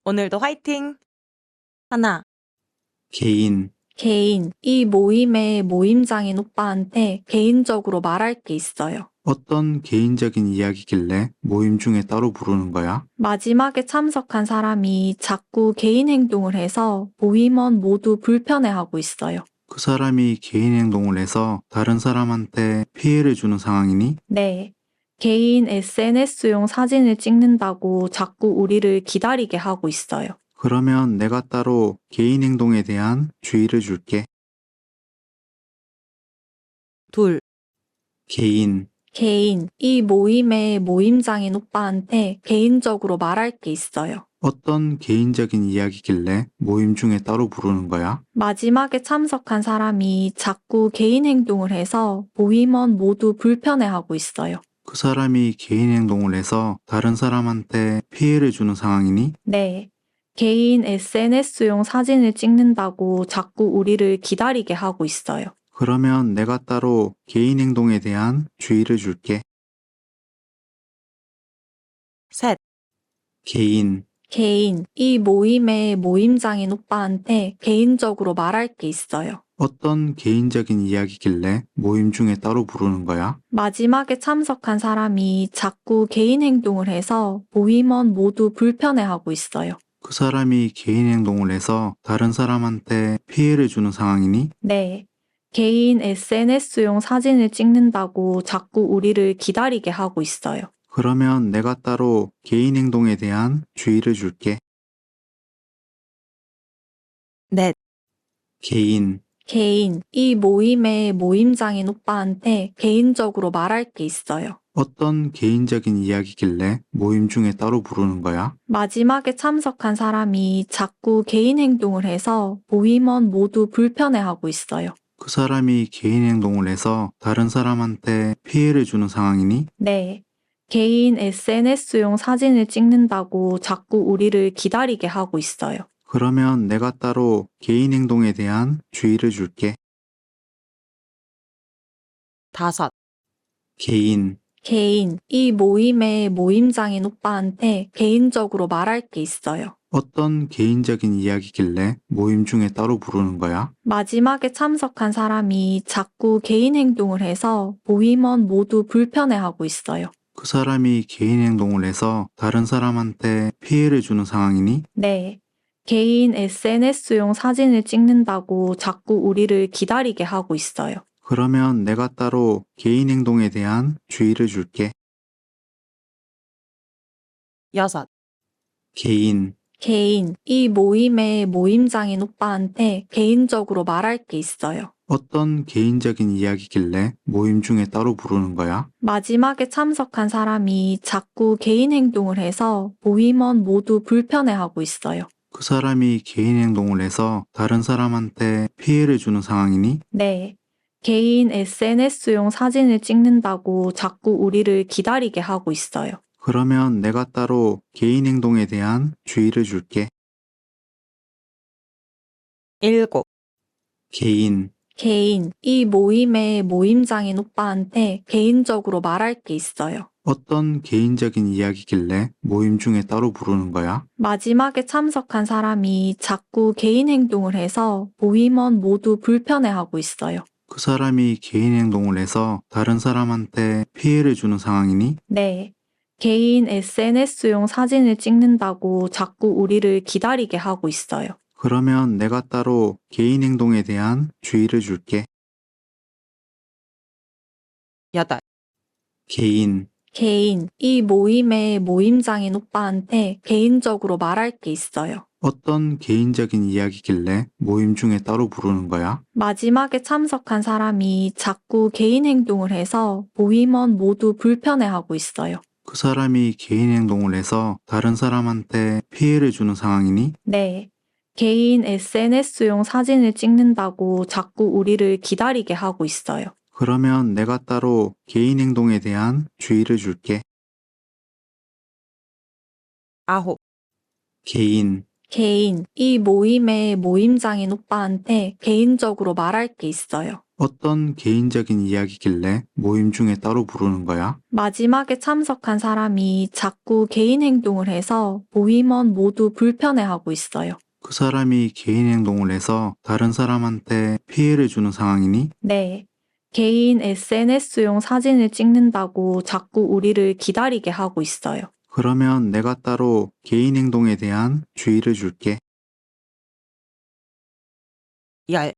오늘도 화이팅! 하나, 개인, 이 모임의 모임장인 오빠한테 개인적으로 말할 게 있어요. 어떤 개인적인 이야기길래 모임 중에 따로 부르는 거야? 마지막에 참석한 사람이 자꾸 개인 행동을 해서 모임원 모두 불편해하고 있어요. 그 사람이 개인 행동을 해서 다른 사람한테 피해를 주는 상황이니? 네. 개인 SNS용 사진을 찍는다고 자꾸 우리를 기다리게 하고 있어요. 그러면 내가 따로 개인 행동에 대한 주의를 줄게. 둘, 개인, 이 모임의 모임장인 오빠한테 개인적으로 말할 게 있어요. 어떤 개인적인 이야기길래 모임 중에 따로 부르는 거야? 마지막에 참석한 사람이 자꾸 개인 행동을 해서 모임원 모두 불편해하고 있어요. 그 사람이 개인 행동을 해서 다른 사람한테 피해를 주는 상황이니? 네. 개인 SNS용 사진을 찍는다고 자꾸 우리를 기다리게 하고 있어요. 그러면 내가 따로 개인 행동에 대한 주의를 줄게. 셋, 개인, 이 모임의 모임장인 오빠한테 개인적으로 말할 게 있어요. 어떤 개인적인 이야기길래 모임 중에 따로 부르는 거야? 마지막에 참석한 사람이 자꾸 개인 행동을 해서 모임원 모두 불편해하고 있어요. 그 사람이 개인 행동을 해서 다른 사람한테 피해를 주는 상황이니? 네. 개인 SNS용 사진을 찍는다고 자꾸 우리를 기다리게 하고 있어요. 그러면 내가 따로 개인 행동에 대한 주의를 줄게. 넷, 개인, 이 모임의 모임장인 오빠한테 개인적으로 말할 게 있어요. 어떤 개인적인 이야기길래 모임 중에 따로 부르는 거야? 마지막에 참석한 사람이 자꾸 개인 행동을 해서 모임원 모두 불편해하고 있어요. 그 사람이 개인 행동을 해서 다른 사람한테 피해를 주는 상황이니? 네. 개인 SNS용 사진을 찍는다고 자꾸 우리를 기다리게 하고 있어요. 그러면 내가 따로 개인 행동에 대한 주의를 줄게. 다섯, 개인, 이 모임의 모임장인 오빠한테 개인적으로 말할 게 있어요. 어떤 개인적인 이야기길래 모임 중에 따로 부르는 거야? 마지막에 참석한 사람이 자꾸 개인 행동을 해서 모임원 모두 불편해하고 있어요. 그 사람이 개인 행동을 해서 다른 사람한테 피해를 주는 상황이니? 네. 개인 SNS용 사진을 찍는다고 자꾸 우리를 기다리게 하고 있어요. 그러면 내가 따로 개인 행동에 대한 주의를 줄게. 여섯, 개인, 이 모임의 모임장인 오빠한테 개인적으로 말할 게 있어요. 어떤 개인적인 이야기길래 모임 중에 따로 부르는 거야? 마지막에 참석한 사람이 자꾸 개인 행동을 해서 모임원 모두 불편해하고 있어요. 그 사람이 개인 행동을 해서 다른 사람한테 피해를 주는 상황이니? 네. 개인 SNS용 사진을 찍는다고 자꾸 우리를 기다리게 하고 있어요. 그러면 내가 따로 개인 행동에 대한 주의를 줄게. 일곱, 개인, 이 모임의 모임장인 오빠한테 개인적으로 말할 게 있어요. 어떤 개인적인 이야기길래 모임 중에 따로 부르는 거야? 마지막에 참석한 사람이 자꾸 개인 행동을 해서 모임원 모두 불편해하고 있어요. 그 사람이 개인 행동을 해서 다른 사람한테 피해를 주는 상황이니? 네. 개인 SNS용 사진을 찍는다고 자꾸 우리를 기다리게 하고 있어요. 그러면 내가 따로 개인 행동에 대한 주의를 줄게. 여덟, 개인, 이 모임의 모임장인 오빠한테 개인적으로 말할 게 있어요. 어떤 개인적인 이야기길래 모임 중에 따로 부르는 거야? 마지막에 참석한 사람이 자꾸 개인 행동을 해서 모임원 모두 불편해하고 있어요. 그 사람이 개인 행동을 해서 다른 사람한테 피해를 주는 상황이니? 네. 개인 SNS용 사진을 찍는다고 자꾸 우리를 기다리게 하고 있어요. 그러면 내가 따로 개인 행동에 대한 주의를 줄게. 아홉, 개인, 이 모임의 모임장인 오빠한테 개인적으로 말할 게 있어요. 어떤 개인적인 이야기길래 모임 중에 따로 부르는 거야? 마지막에 참석한 사람이 자꾸 개인 행동을 해서 모임원 모두 불편해하고 있어요. 그 사람이 개인 행동을 해서 다른 사람한테 피해를 주는 상황이니? 네. 개인 SNS용 사진을 찍는다고 자꾸 우리를 기다리게 하고 있어요. 그러면 내가 따로 개인 행동에 대한 주의를 줄게. 열,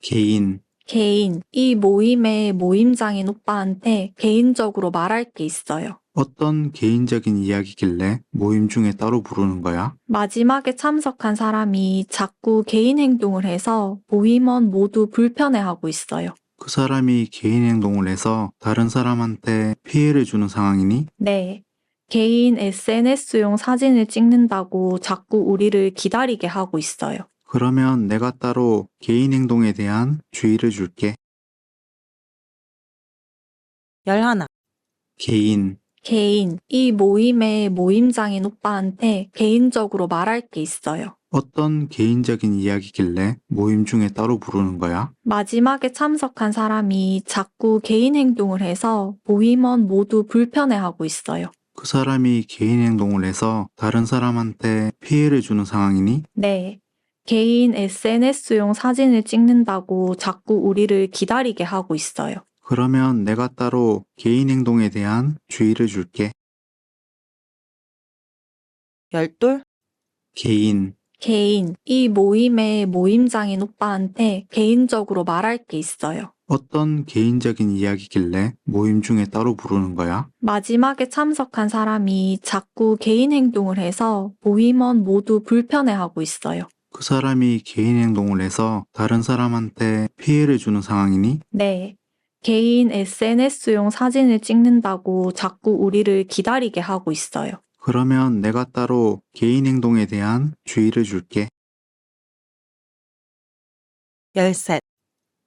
개인, 개인, 이 모임의 모임장인 오빠한테 개인적으로 말할 게 있어요. 어떤 개인적인 이야기길래 모임 중에 따로 부르는 거야? 마지막에 참석한 사람이 자꾸 개인 행동을 해서 모임원 모두 불편해하고 있어요. 그 사람이 개인 행동을 해서 다른 사람한테 피해를 주는 상황이니? 네. 개인 SNS용 사진을 찍는다고 자꾸 우리를 기다리게 하고 있어요. 그러면 내가 따로 개인 행동에 대한 주의를 줄게. 열하나, 개인, 개인, 이 모임의 모임장인 오빠한테 개인적으로 말할 게 있어요. 어떤 개인적인 이야기길래 모임 중에 따로 부르는 거야? 마지막에 참석한 사람이 자꾸 개인 행동을 해서 모임원 모두 불편해하고 있어요. 그 사람이 개인 행동을 해서 다른 사람한테 피해를 주는 상황이니? 네. 개인 SNS용 사진을 찍는다고 자꾸 우리를 기다리게 하고 있어요. 그러면 내가 따로 개인 행동에 대한 주의를 줄게. 열둘, 개인, 개인, 이 모임의 모임장인 오빠한테 개인적으로 말할 게 있어요. 어떤 개인적인 이야기길래 모임 중에 따로 부르는 거야? 마지막에 참석한 사람이 자꾸 개인 행동을 해서 모임원 모두 불편해하고 있어요. 그 사람이 개인 행동을 해서 다른 사람한테 피해를 주는 상황이니? 네. 개인 SNS용 사진을 찍는다고 자꾸 우리를 기다리게 하고 있어요. 그러면 내가 따로 개인 행동에 대한 주의를 줄게. 열셋,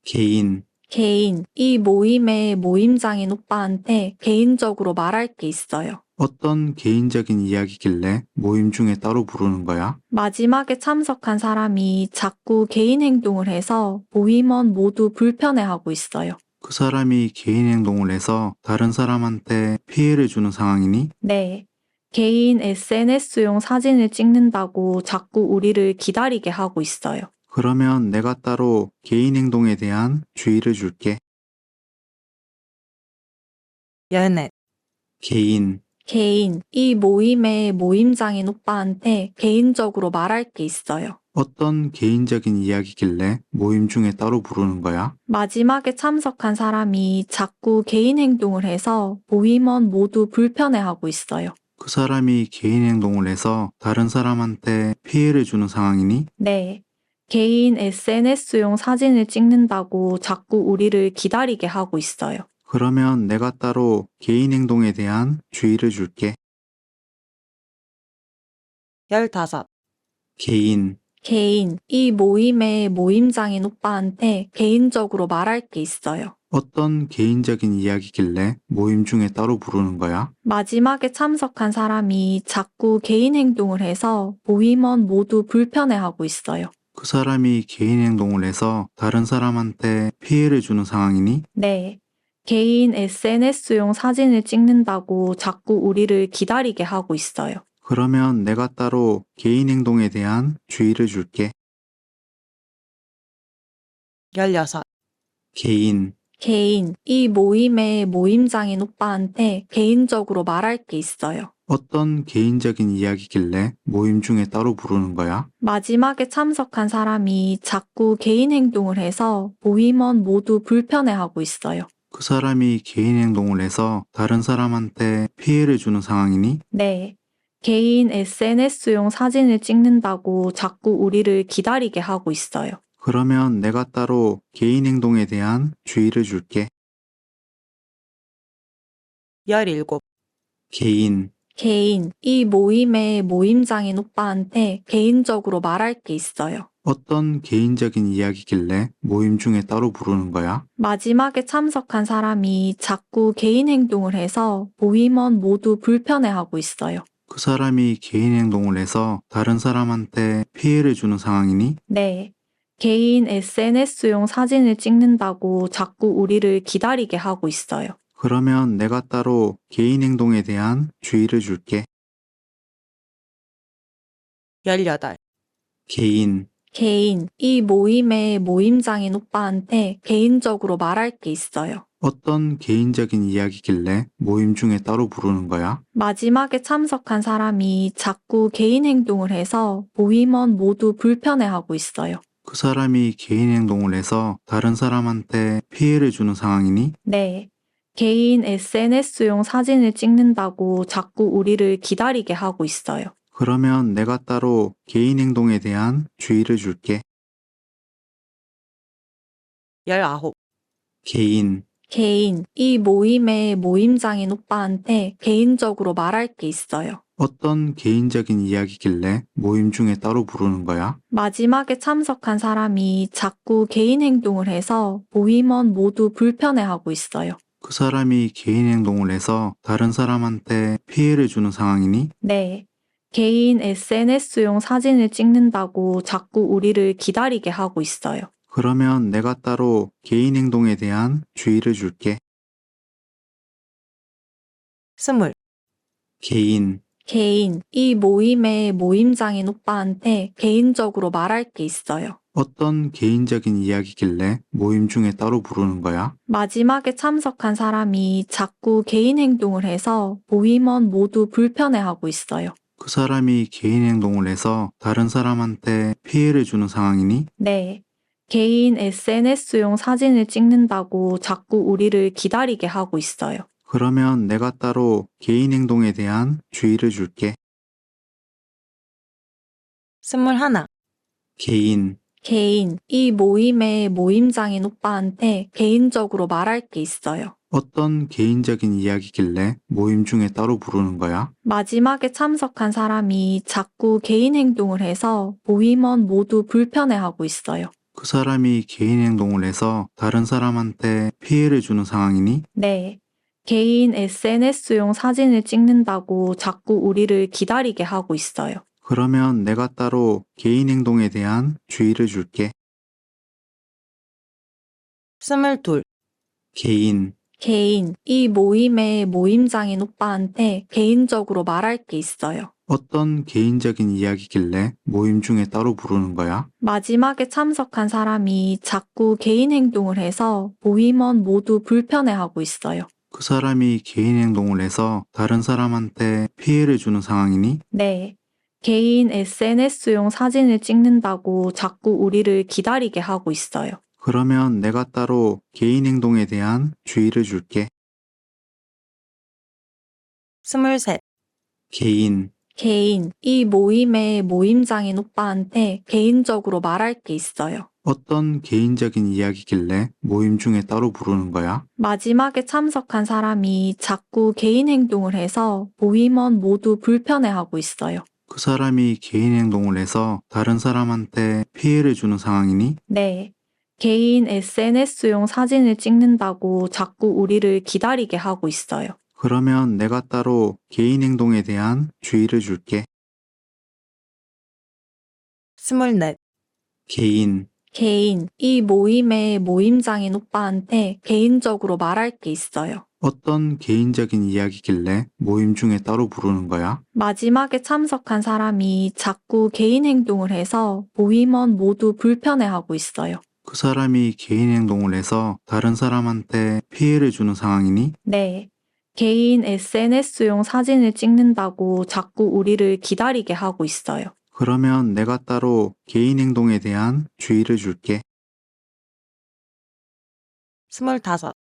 개인, 개인, 이 모임의 모임장인 오빠한테 개인적으로 말할 게 있어요. 어떤 개인적인 이야기길래 모임 중에 따로 부르는 거야? 마지막에 참석한 사람이 자꾸 개인 행동을 해서 모임원 모두 불편해하고 있어요. 그 사람이 개인 행동을 해서 다른 사람한테 피해를 주는 상황이니? 네. 개인 SNS용 사진을 찍는다고 자꾸 우리를 기다리게 하고 있어요. 그러면 내가 따로 개인 행동에 대한 주의를 줄게. 열넷, 개인, 개인, 이 모임의 모임장인 오빠한테 개인적으로 말할 게 있어요. 어떤 개인적인 이야기길래 모임 중에 따로 부르는 거야? 마지막에 참석한 사람이 자꾸 개인 행동을 해서 모임원 모두 불편해하고 있어요. 그 사람이 개인 행동을 해서 다른 사람한테 피해를 주는 상황이니? 네. 개인 SNS용 사진을 찍는다고 자꾸 우리를 기다리게 하고 있어요. 그러면 내가 따로 개인 행동에 대한 주의를 줄게. 열다섯, 개인, 개인, 이 모임의 모임장인 오빠한테 개인적으로 말할 게 있어요. 어떤 개인적인 이야기길래 모임 중에 따로 부르는 거야? 마지막에 참석한 사람이 자꾸 개인 행동을 해서 모임원 모두 불편해하고 있어요. 그 사람이 개인 행동을 해서 다른 사람한테 피해를 주는 상황이니? 네. 개인 SNS용 사진을 찍는다고 자꾸 우리를 기다리게 하고 있어요. 그러면 내가 따로 개인 행동에 대한 주의를 줄게. 열여섯, 개인, 개인, 이 모임의 모임장인 오빠한테 개인적으로 말할 게 있어요. 어떤 개인적인 이야기길래 모임 중에 따로 부르는 거야? 마지막에 참석한 사람이 자꾸 개인 행동을 해서 모임원 모두 불편해하고 있어요. 그 사람이 개인 행동을 해서 다른 사람한테 피해를 주는 상황이니? 네. 개인 SNS용 사진을 찍는다고 자꾸 우리를 기다리게 하고 있어요. 그러면 내가 따로 개인 행동에 대한 주의를 줄게. 열일곱, 개인, 개인, 이 모임의 모임장인 오빠한테 개인적으로 말할 게 있어요. 어떤 개인적인 이야기길래 모임 중에 따로 부르는 거야? 마지막에 참석한 사람이 자꾸 개인 행동을 해서 모임원 모두 불편해하고 있어요. 그 사람이 개인 행동을 해서 다른 사람한테 피해를 주는 상황이니? 네. 개인 SNS용 사진을 찍는다고 자꾸 우리를 기다리게 하고 있어요. 그러면 내가 따로 개인 행동에 대한 주의를 줄게. 18. 개인, 개인, 이 모임의 모임장인 오빠한테 개인적으로 말할 게 있어요. 어떤 개인적인 이야기길래 모임 중에 따로 부르는 거야? 마지막에 참석한 사람이 자꾸 개인 행동을 해서 모임원 모두 불편해하고 있어요. 그 사람이 개인 행동을 해서 다른 사람한테 피해를 주는 상황이니? 네. 개인 SNS용 사진을 찍는다고 자꾸 우리를 기다리게 하고 있어요. 그러면 내가 따로 개인 행동에 대한 주의를 줄게. 19. 개인, 개인, 이 모임의 모임장인 오빠한테 개인적으로 말할 게 있어요. 어떤 개인적인 이야기길래 모임 중에 따로 부르는 거야? 마지막에 참석한 사람이 자꾸 개인 행동을 해서 모임원 모두 불편해하고 있어요. 그 사람이 개인 행동을 해서 다른 사람한테 피해를 주는 상황이니? 네. 개인 SNS용 사진을 찍는다고 자꾸 우리를 기다리게 하고 있어요. 그러면 내가 따로 개인 행동에 대한 주의를 줄게. 20. 개인, 개인, 이 모임의 모임장인 오빠한테 개인적으로 말할 게 있어요. 어떤 개인적인 이야기길래 모임 중에 따로 부르는 거야? 마지막에 참석한 사람이 자꾸 개인 행동을 해서 모임원 모두 불편해하고 있어요. 그 사람이 개인 행동을 해서 다른 사람한테 피해를 주는 상황이니? 네. 개인 SNS용 사진을 찍는다고 자꾸 우리를 기다리게 하고 있어요. 그러면 내가 따로 개인 행동에 대한 주의를 줄게. 21. 개인, 개인, 이 모임의 모임장인 오빠한테 개인적으로 말할 게 있어요. 어떤 개인적인 이야기길래 모임 중에 따로 부르는 거야? 마지막에 참석한 사람이 자꾸 개인 행동을 해서 모임원 모두 불편해하고 있어요. 그 사람이 개인 행동을 해서 다른 사람한테 피해를 주는 상황이니? 네. 개인 SNS용 사진을 찍는다고 자꾸 우리를 기다리게 하고 있어요. 그러면 내가 따로 개인 행동에 대한 주의를 줄게. 22. 개인, 개인, 이 모임의 모임장인 오빠한테 개인적으로 말할 게 있어요. 어떤 개인적인 이야기길래 모임 중에 따로 부르는 거야? 마지막에 참석한 사람이 자꾸 개인 행동을 해서 모임원 모두 불편해하고 있어요. 그 사람이 개인 행동을 해서 다른 사람한테 피해를 주는 상황이니? 네. 개인 SNS용 사진을 찍는다고 자꾸 우리를 기다리게 하고 있어요. 그러면 내가 따로 개인 행동에 대한 주의를 줄게. 23. 개인, 개인, 이 모임의 모임장인 오빠한테 개인적으로 말할 게 있어요. 어떤 개인적인 이야기길래 모임 중에 따로 부르는 거야? 마지막에 참석한 사람이 자꾸 개인 행동을 해서 모임원 모두 불편해하고 있어요. 그 사람이 개인 행동을 해서 다른 사람한테 피해를 주는 상황이니? 네. 개인 SNS용 사진을 찍는다고 자꾸 우리를 기다리게 하고 있어요. 그러면 내가 따로 개인 행동에 대한 주의를 줄게. 24. 개인, 개인, 이 모임의 모임장인 오빠한테 개인적으로 말할 게 있어요. 어떤 개인적인 이야기길래 모임 중에 따로 부르는 거야? 마지막에 참석한 사람이 자꾸 개인 행동을 해서 모임원 모두 불편해하고 있어요. 그 사람이 개인 행동을 해서 다른 사람한테 피해를 주는 상황이니? 네. 개인 SNS용 사진을 찍는다고 자꾸 우리를 기다리게 하고 있어요. 그러면 내가 따로 개인 행동에 대한 주의를 줄게. 25.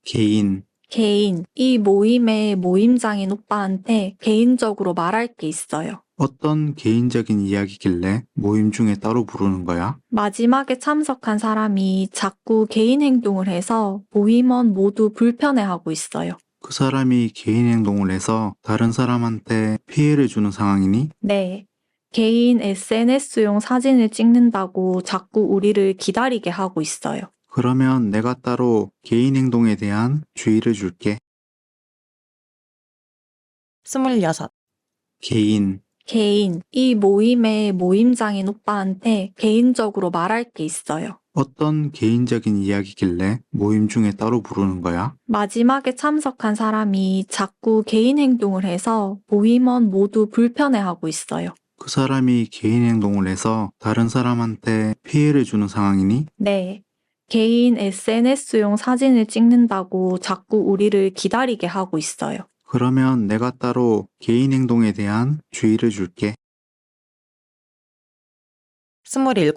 개인, 개인, 이 모임의 모임장인 오빠한테 개인적으로 말할 게 있어요. 어떤 개인적인 이야기길래 모임 중에 따로 부르는 거야? 마지막에 참석한 사람이 자꾸 개인 행동을 해서 모임원 모두 불편해하고 있어요. 그 사람이 개인 행동을 해서 다른 사람한테 피해를 주는 상황이니? 네. 개인 SNS용 사진을 찍는다고 자꾸 우리를 기다리게 하고 있어요. 그러면 내가 따로 개인 행동에 대한 주의를 줄게. 26. 개인, 개인, 이 모임의 모임장인 오빠한테 개인적으로 말할 게 있어요. 어떤 개인적인 이야기길래 모임 중에 따로 부르는 거야? 마지막에 참석한 사람이 자꾸 개인 행동을 해서 모임원 모두 불편해하고 있어요. 그 사람이 개인 행동을 해서 다른 사람한테 피해를 주는 상황이니? 네. 개인 SNS용 사진을 찍는다고 자꾸 우리를 기다리게 하고 있어요. 그러면 내가 따로 개인 행동에 대한 주의를 줄게. 27.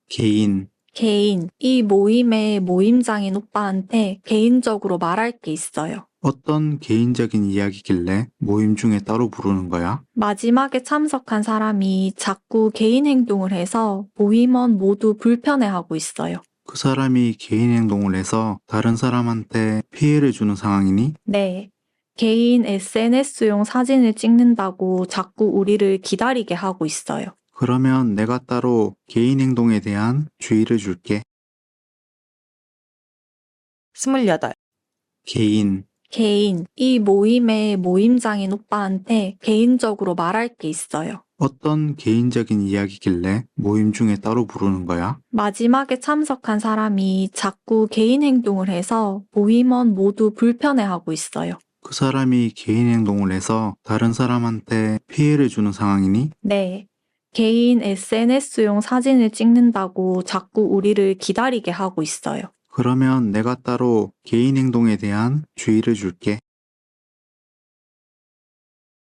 개인, 개인, 이 모임의 모임장인 오빠한테 개인적으로 말할 게 있어요. 어떤 개인적인 이야기길래 모임 중에 따로 부르는 거야? 마지막에 참석한 사람이 자꾸 개인 행동을 해서 모임원 모두 불편해하고 있어요. 그 사람이 개인 행동을 해서 다른 사람한테 피해를 주는 상황이니? 네. 개인 SNS용 사진을 찍는다고 자꾸 우리를 기다리게 하고 있어요. 그러면 내가 따로 개인 행동에 대한 주의를 줄게. 28. 개인, 개인, 이 모임의 모임장인 오빠한테 개인적으로 말할 게 있어요. 어떤 개인적인 이야기길래 모임 중에 따로 부르는 거야? 마지막에 참석한 사람이 자꾸 개인 행동을 해서 모임원 모두 불편해하고 있어요. 그 사람이 개인 행동을 해서 다른 사람한테 피해를 주는 상황이니? 네. 개인 SNS용 사진을 찍는다고 자꾸 우리를 기다리게 하고 있어요. 그러면 내가 따로 개인 행동에 대한 주의를 줄게.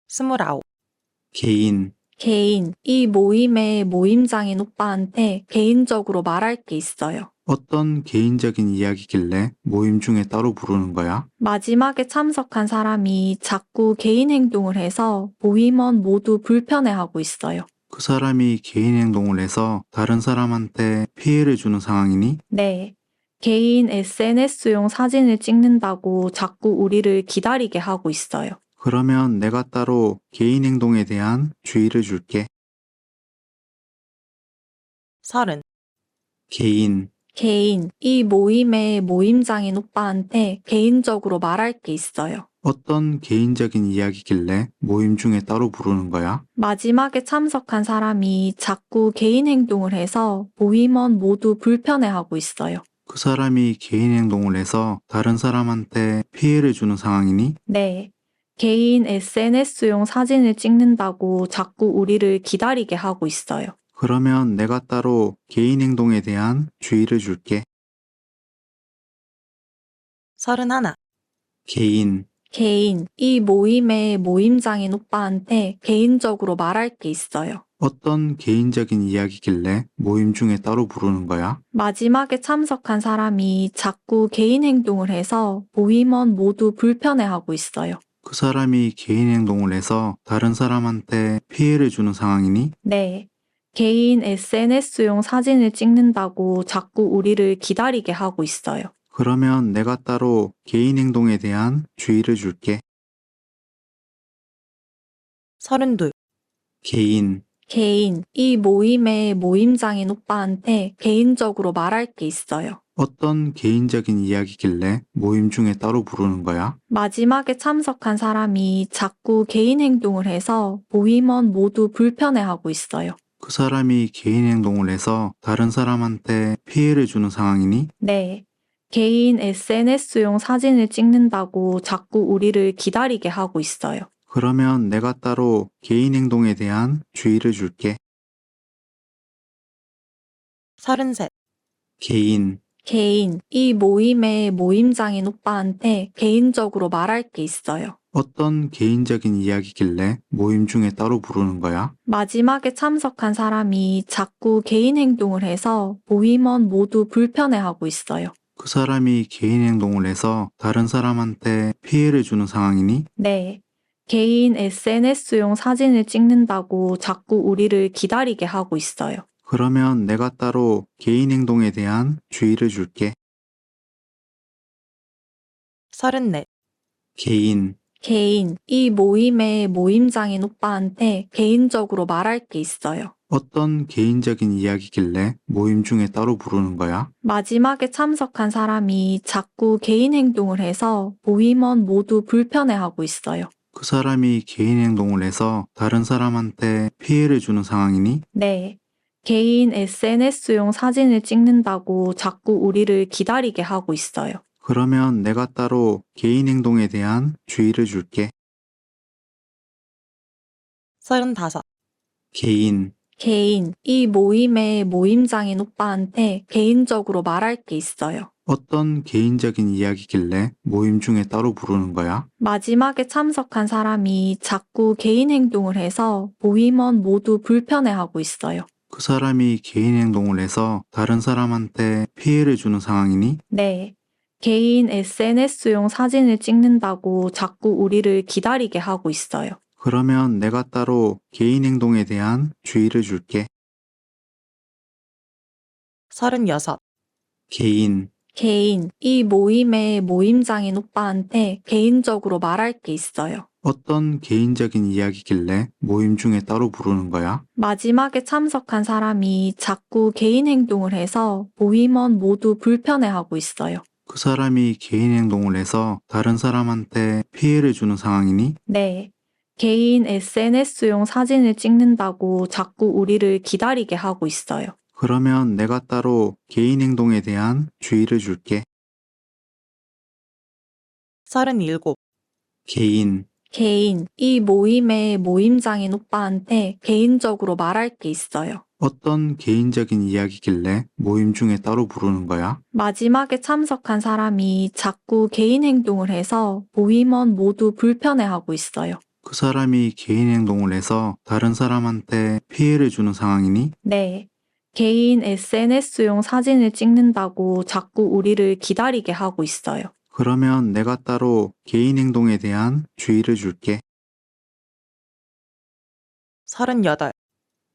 29. 개인, 개인, 이 모임의 모임장인 오빠한테 개인적으로 말할 게 있어요. 어떤 개인적인 이야기길래 모임 중에 따로 부르는 거야? 마지막에 참석한 사람이 자꾸 개인 행동을 해서 모임원 모두 불편해하고 있어요. 그 사람이 개인 행동을 해서 다른 사람한테 피해를 주는 상황이니? 네. 개인 SNS용 사진을 찍는다고 자꾸 우리를 기다리게 하고 있어요. 그러면 내가 따로 개인 행동에 대한 주의를 줄게. 30. 개인, 개인, 이 모임의 모임장인 오빠한테 개인적으로 말할 게 있어요. 어떤 개인적인 이야기길래 모임 중에 따로 부르는 거야? 마지막에 참석한 사람이 자꾸 개인 행동을 해서 모임원 모두 불편해하고 있어요. 그 사람이 개인 행동을 해서 다른 사람한테 피해를 주는 상황이니? 네. 개인 SNS용 사진을 찍는다고 자꾸 우리를 기다리게 하고 있어요. 그러면 내가 따로 개인 행동에 대한 주의를 줄게. 31. 개인, 개인, 이 모임의 모임장인 오빠한테 개인적으로 말할 게 있어요. 어떤 개인적인 이야기길래 모임 중에 따로 부르는 거야? 마지막에 참석한 사람이 자꾸 개인 행동을 해서 모임원 모두 불편해하고 있어요. 그 사람이 개인 행동을 해서 다른 사람한테 피해를 주는 상황이니? 네. 개인 SNS용 사진을 찍는다고 자꾸 우리를 기다리게 하고 있어요. 그러면 내가 따로 개인 행동에 대한 주의를 줄게. 32. 개인, 개인, 이 모임의 모임장인 오빠한테 개인적으로 말할 게 있어요. 어떤 개인적인 이야기길래 모임 중에 따로 부르는 거야? 마지막에 참석한 사람이 자꾸 개인 행동을 해서 모임원 모두 불편해하고 있어요. 그 사람이 개인 행동을 해서 다른 사람한테 피해를 주는 상황이니? 네. 개인 SNS용 사진을 찍는다고 자꾸 우리를 기다리게 하고 있어요. 그러면 내가 따로 개인 행동에 대한 주의를 줄게. 33. 개인, 개인, 이 모임의 모임장인 오빠한테 개인적으로 말할 게 있어요. 어떤 개인적인 이야기길래 모임 중에 따로 부르는 거야? 마지막에 참석한 사람이 자꾸 개인 행동을 해서 모임원 모두 불편해하고 있어요. 그 사람이 개인 행동을 해서 다른 사람한테 피해를 주는 상황이니? 네. 개인 SNS용 사진을 찍는다고 자꾸 우리를 기다리게 하고 있어요. 그러면 내가 따로 개인 행동에 대한 주의를 줄게. 34. 개인, 개인, 이 모임의 모임장인 오빠한테 개인적으로 말할 게 있어요. 어떤 개인적인 이야기길래 모임 중에 따로 부르는 거야? 마지막에 참석한 사람이 자꾸 개인 행동을 해서 모임원 모두 불편해하고 있어요. 그 사람이 개인 행동을 해서 다른 사람한테 피해를 주는 상황이니? 네. 개인 SNS용 사진을 찍는다고 자꾸 우리를 기다리게 하고 있어요. 그러면 내가 따로 개인 행동에 대한 주의를 줄게. 35. 개인, 개인, 이 모임의 모임장인 오빠한테 개인적으로 말할 게 있어요. 어떤 개인적인 이야기길래 모임 중에 따로 부르는 거야? 마지막에 참석한 사람이 자꾸 개인 행동을 해서 모임원 모두 불편해하고 있어요. 그 사람이 개인 행동을 해서 다른 사람한테 피해를 주는 상황이니? 네. 개인 SNS용 사진을 찍는다고 자꾸 우리를 기다리게 하고 있어요. 그러면 내가 따로 개인 행동에 대한 주의를 줄게. 36. 개인, 개인, 이 모임의 모임장인 오빠한테 개인적으로 말할 게 있어요. 어떤 개인적인 이야기길래 모임 중에 따로 부르는 거야? 마지막에 참석한 사람이 자꾸 개인 행동을 해서 모임원 모두 불편해하고 있어요. 그 사람이 개인 행동을 해서 다른 사람한테 피해를 주는 상황이니? 네. 개인 SNS용 사진을 찍는다고 자꾸 우리를 기다리게 하고 있어요. 그러면 내가 따로 개인 행동에 대한 주의를 줄게. 37. 개인, 개인, 이 모임의 모임장인 오빠한테 개인적으로 말할 게 있어요. 어떤 개인적인 이야기길래 모임 중에 따로 부르는 거야? 마지막에 참석한 사람이 자꾸 개인 행동을 해서 모임원 모두 불편해하고 있어요. 그 사람이 개인 행동을 해서 다른 사람한테 피해를 주는 상황이니? 네. 개인 SNS용 사진을 찍는다고 자꾸 우리를 기다리게 하고 있어요. 그러면 내가 따로 개인 행동에 대한 주의를 줄게. 38.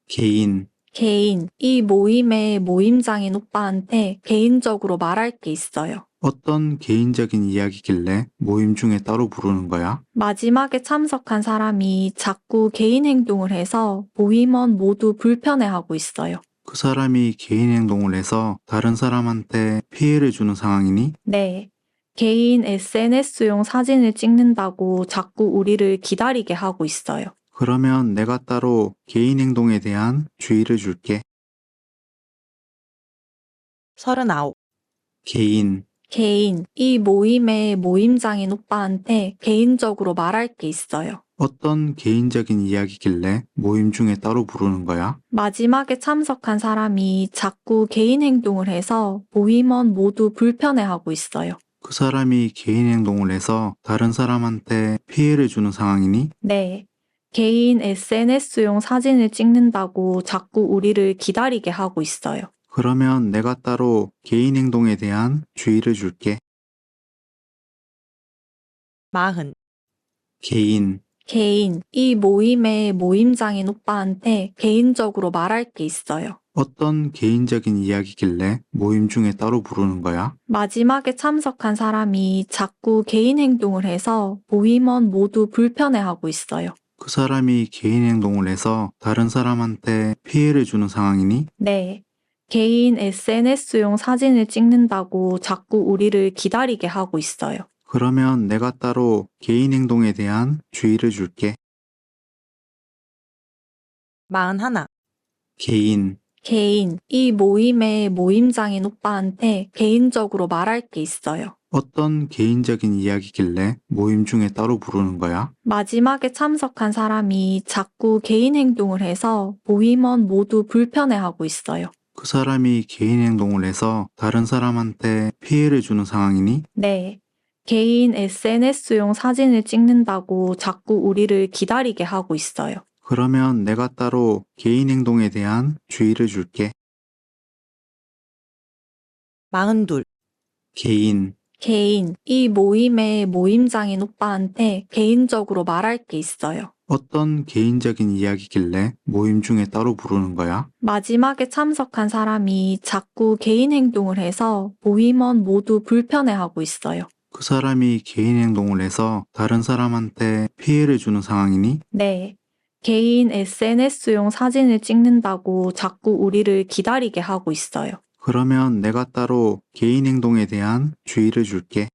개인, 개인, 이 모임의 모임장인 오빠한테 개인적으로 말할 게 있어요. 어떤 개인적인 이야기길래 모임 중에 따로 부르는 거야? 마지막에 참석한 사람이 자꾸 개인 행동을 해서 모임원 모두 불편해하고 있어요. 그 사람이 개인 행동을 해서 다른 사람한테 피해를 주는 상황이니? 네. 개인 SNS용 사진을 찍는다고 자꾸 우리를 기다리게 하고 있어요. 그러면 내가 따로 개인 행동에 대한 주의를 줄게. 39. 개인, 개인, 이 모임의 모임장인 오빠한테 개인적으로 말할 게 있어요. 어떤 개인적인 이야기길래 모임 중에 따로 부르는 거야? 마지막에 참석한 사람이 자꾸 개인 행동을 해서 모임원 모두 불편해하고 있어요. 그 사람이 개인 행동을 해서 다른 사람한테 피해를 주는 상황이니? 네. 개인 SNS용 사진을 찍는다고 자꾸 우리를 기다리게 하고 있어요. 그러면 내가 따로 개인 행동에 대한 주의를 줄게. 40. 개인, 개인, 이 모임의 모임장인 오빠한테 개인적으로 말할 게 있어요. 어떤 개인적인 이야기길래 모임 중에 따로 부르는 거야? 마지막에 참석한 사람이 자꾸 개인 행동을 해서 모임원 모두 불편해하고 있어요. 그 사람이 개인 행동을 해서 다른 사람한테 피해를 주는 상황이니? 네. 개인 SNS용 사진을 찍는다고 자꾸 우리를 기다리게 하고 있어요. 그러면 내가 따로 개인 행동에 대한 주의를 줄게. 41. 개인, 개인, 이 모임의 모임장인 오빠한테 개인적으로 말할 게 있어요. 어떤 개인적인 이야기길래 모임 중에 따로 부르는 거야? 마지막에 참석한 사람이 자꾸 개인 행동을 해서 모임원 모두 불편해하고 있어요. 그 사람이 개인 행동을 해서 다른 사람한테 피해를 주는 상황이니? 네. 개인 SNS용 사진을 찍는다고 자꾸 우리를 기다리게 하고 있어요. 그러면 내가 따로 개인 행동에 대한 주의를 줄게. 42. 개인, 개인, 이 모임의 모임장인 오빠한테 개인적으로 말할 게 있어요. 어떤 개인적인 이야기길래 모임 중에 따로 부르는 거야? 마지막에 참석한 사람이 자꾸 개인 행동을 해서 모임원 모두 불편해하고 있어요. 그 사람이 개인 행동을 해서 다른 사람한테 피해를 주는 상황이니? 네. 개인 SNS용 사진을 찍는다고 자꾸 우리를 기다리게 하고 있어요. 그러면 내가 따로 개인 행동에 대한 주의를 줄게.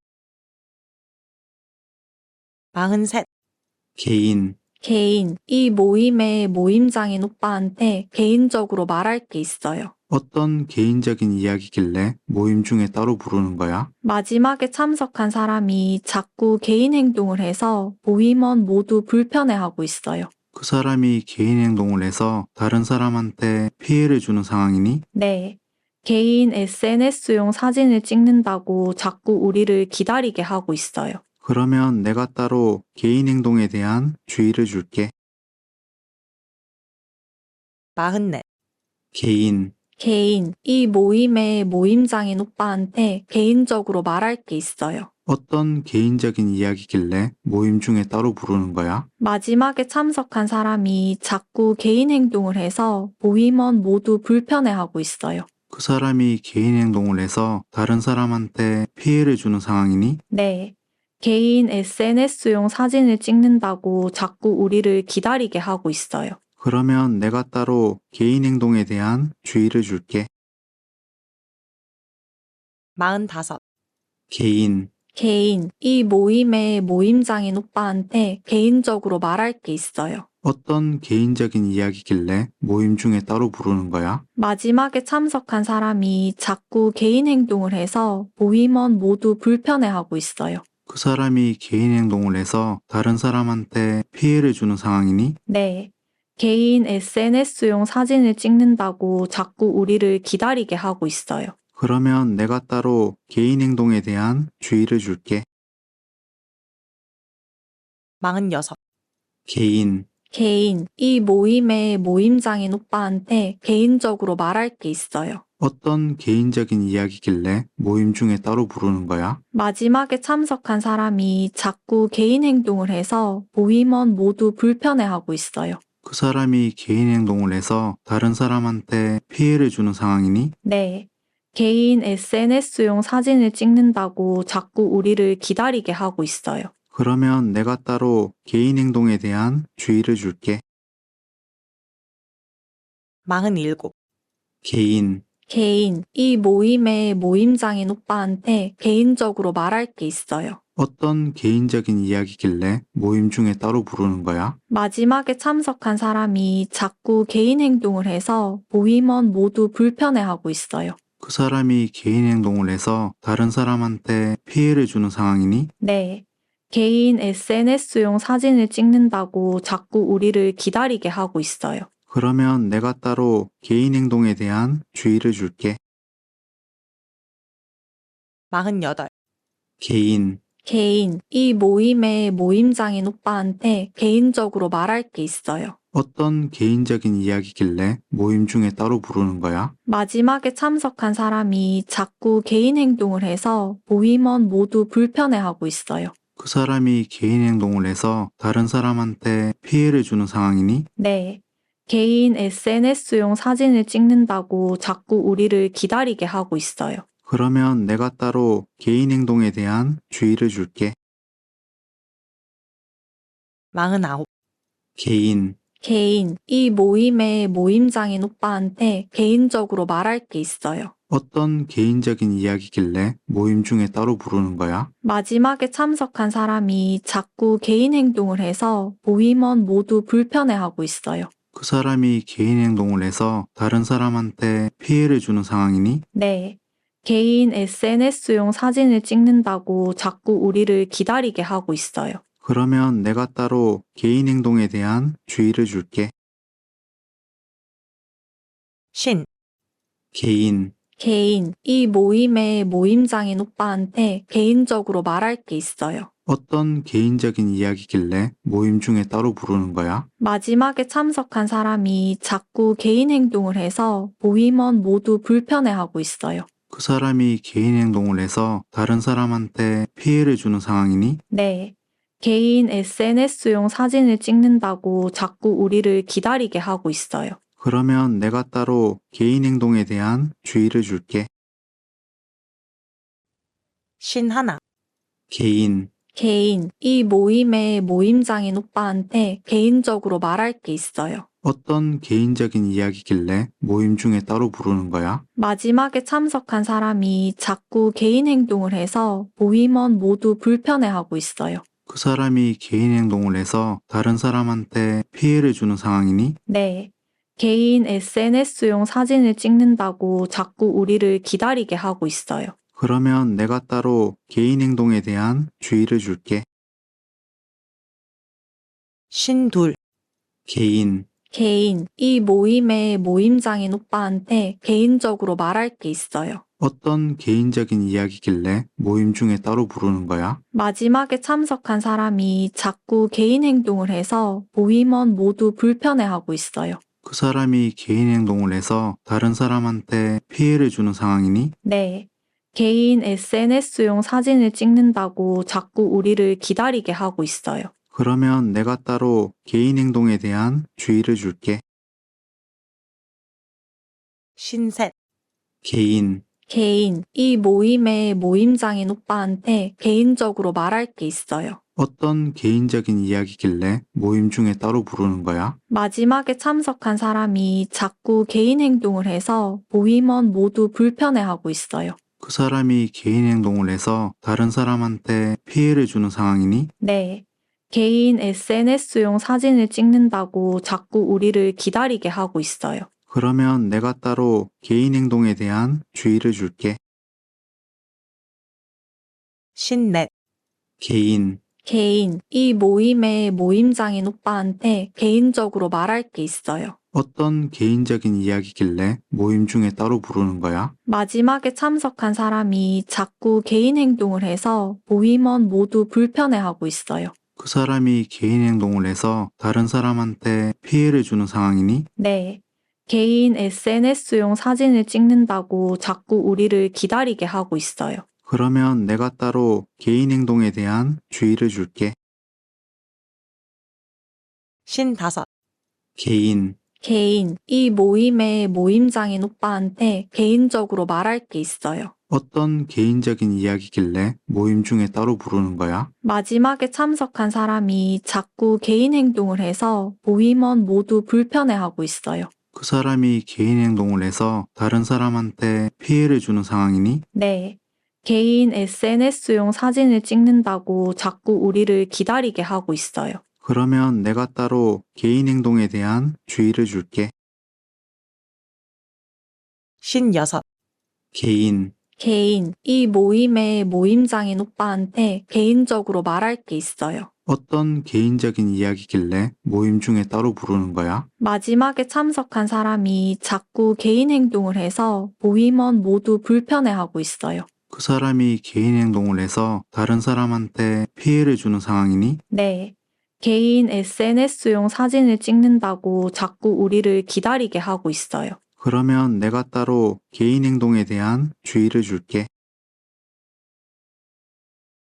43. 개인, 개인. 이 모임의 모임장인 오빠한테 개인적으로 말할 게 있어요. 어떤 개인적인 이야기길래 모임 중에 따로 부르는 거야? 마지막에 참석한 사람이 자꾸 개인 행동을 해서 모임원 모두 불편해하고 있어요. 그 사람이 개인 행동을 해서 다른 사람한테 피해를 주는 상황이니? 네. 개인 SNS용 사진을 찍는다고 자꾸 우리를 기다리게 하고 있어요. 그러면 내가 따로 개인 행동에 대한 주의를 줄게. 44. 개인, 개인. 이 모임의 모임장인 오빠한테 개인적으로 말할 게 있어요. 어떤 개인적인 이야기길래 모임 중에 따로 부르는 거야? 마지막에 참석한 사람이 자꾸 개인 행동을 해서 모임원 모두 불편해하고 있어요. 그 사람이 개인 행동을 해서 다른 사람한테 피해를 주는 상황이니? 네. 개인 SNS용 사진을 찍는다고 자꾸 우리를 기다리게 하고 있어요. 그러면 내가 따로 개인 행동에 대한 주의를 줄게. 45. 개인, 개인. 이 모임의 모임장인 오빠한테 개인적으로 말할 게 있어요. 어떤 개인적인 이야기길래 모임 중에 따로 부르는 거야? 마지막에 참석한 사람이 자꾸 개인 행동을 해서 모임원 모두 불편해하고 있어요. 그 사람이 개인 행동을 해서 다른 사람한테 피해를 주는 상황이니? 네. 개인 SNS용 사진을 찍는다고 자꾸 우리를 기다리게 하고 있어요. 그러면 내가 따로 개인 행동에 대한 주의를 줄게. 46. 개인, 개인. 이 모임의 모임장인 오빠한테 개인적으로 말할 게 있어요. 어떤 개인적인 이야기길래 모임 중에 따로 부르는 거야? 마지막에 참석한 사람이 자꾸 개인 행동을 해서 모임원 모두 불편해하고 있어요. 그 사람이 개인 행동을 해서 다른 사람한테 피해를 주는 상황이니? 네. 개인 SNS용 사진을 찍는다고 자꾸 우리를 기다리게 하고 있어요. 그러면 내가 따로 개인 행동에 대한 주의를 줄게. 47. 개인, 개인. 이 모임의 모임장인 오빠한테 개인적으로 말할 게 있어요. 어떤 개인적인 이야기길래 모임 중에 따로 부르는 거야? 마지막에 참석한 사람이 자꾸 개인 행동을 해서 모임원 모두 불편해하고 있어요. 그 사람이 개인 행동을 해서 다른 사람한테 피해를 주는 상황이니? 네. 개인 SNS용 사진을 찍는다고 자꾸 우리를 기다리게 하고 있어요. 그러면 내가 따로 개인 행동에 대한 주의를 줄게. 48. 개인, 개인. 이 모임의 모임장인 오빠한테 개인적으로 말할 게 있어요. 어떤 개인적인 이야기길래 모임 중에 따로 부르는 거야? 마지막에 참석한 사람이 자꾸 개인 행동을 해서 모임원 모두 불편해하고 있어요. 그 사람이 개인 행동을 해서 다른 사람한테 피해를 주는 상황이니? 네. 개인 SNS용 사진을 찍는다고 자꾸 우리를 기다리게 하고 있어요. 그러면 내가 따로 개인 행동에 대한 주의를 줄게. 49. 개인, 개인. 이 모임의 모임장인 오빠한테 개인적으로 말할 게 있어요. 어떤 개인적인 이야기길래 모임 중에 따로 부르는 거야? 마지막에 참석한 사람이 자꾸 개인 행동을 해서 모임원 모두 불편해하고 있어요. 그 사람이 개인 행동을 해서 다른 사람한테 피해를 주는 상황이니? 네. 개인 SNS용 사진을 찍는다고 자꾸 우리를 기다리게 하고 있어요. 그러면 내가 따로 개인 행동에 대한 주의를 줄게. 50. 개인, 개인. 이 모임의 모임장인 오빠한테 개인적으로 말할 게 있어요. 어떤 개인적인 이야기길래 모임 중에 따로 부르는 거야? 마지막에 참석한 사람이 자꾸 개인 행동을 해서 모임원 모두 불편해하고 있어요. 그 사람이 개인 행동을 해서 다른 사람한테 피해를 주는 상황이니? 네. 개인 SNS용 사진을 찍는다고 자꾸 우리를 기다리게 하고 있어요. 그러면 내가 따로 개인 행동에 대한 주의를 줄게. 51. 개인, 개인. 이 모임의 모임장인 오빠한테 개인적으로 말할 게 있어요. 어떤 개인적인 이야기길래 모임 중에 따로 부르는 거야? 마지막에 참석한 사람이 자꾸 개인 행동을 해서 모임원 모두 불편해하고 있어요. 그 사람이 개인 행동을 해서 다른 사람한테 피해를 주는 상황이니? 네. 개인 SNS용 사진을 찍는다고 자꾸 우리를 기다리게 하고 있어요. 그러면 내가 따로 개인 행동에 대한 주의를 줄게. 신둘, 개인, 개인, 이 모임의 모임장인 오빠한테 개인적으로 말할 게 있어요. 어떤 개인적인 이야기길래 모임 중에 따로 부르는 거야? 마지막에 참석한 사람이 자꾸 개인 행동을 해서 모임원 모두 불편해하고 있어요. 그 사람이 개인 행동을 해서 다른 사람한테 피해를 주는 상황이니? 네. 개인 SNS용 사진을 찍는다고 자꾸 우리를 기다리게 하고 있어요. 그러면 내가 따로 개인 행동에 대한 주의를 줄게. 신셋, 개인, 개인, 이 모임의 모임장인 오빠한테 개인적으로 말할 게 있어요. 어떤 개인적인 이야기길래 모임 중에 따로 부르는 거야? 마지막에 참석한 사람이 자꾸 개인 행동을 해서 모임원 모두 불편해하고 있어요. 그 사람이 개인 행동을 해서 다른 사람한테 피해를 주는 상황이니? 네. 개인 SNS용 사진을 찍는다고 자꾸 우리를 기다리게 하고 있어요. 그러면 내가 따로 개인 행동에 대한 주의를 줄게. 신넷, 개인, 개인, 이 모임의 모임장인 오빠한테 개인적으로 말할 게 있어요. 어떤 개인적인 이야기길래 모임 중에 따로 부르는 거야? 마지막에 참석한 사람이 자꾸 개인 행동을 해서 모임원 모두 불편해하고 있어요. 그 사람이 개인 행동을 해서 다른 사람한테 피해를 주는 상황이니? 네. 개인 SNS용 사진을 찍는다고 자꾸 우리를 기다리게 하고 있어요. 그러면 내가 따로 개인 행동에 대한 주의를 줄게. 신다섯, 개인, 개인, 이 모임의 모임장인 오빠한테 개인적으로 말할 게 있어요. 어떤 개인적인 이야기길래 모임 중에 따로 부르는 거야? 마지막에 참석한 사람이 자꾸 개인 행동을 해서 모임원 모두 불편해하고 있어요. 그 사람이 개인 행동을 해서 다른 사람한테 피해를 주는 상황이니? 네. 개인 SNS용 사진을 찍는다고 자꾸 우리를 기다리게 하고 있어요. 그러면 내가 따로 개인 행동에 대한 주의를 줄게. 신여섯, 개인, 개인, 이 모임의 모임장인 오빠한테 개인적으로 말할 게 있어요. 어떤 개인적인 이야기길래 모임 중에 따로 부르는 거야? 마지막에 참석한 사람이 자꾸 개인 행동을 해서 모임원 모두 불편해하고 있어요. 그 사람이 개인 행동을 해서 다른 사람한테 피해를 주는 상황이니? 네. 개인 SNS용 사진을 찍는다고 자꾸 우리를 기다리게 하고 있어요. 그러면 내가 따로 개인 행동에 대한 주의를 줄게.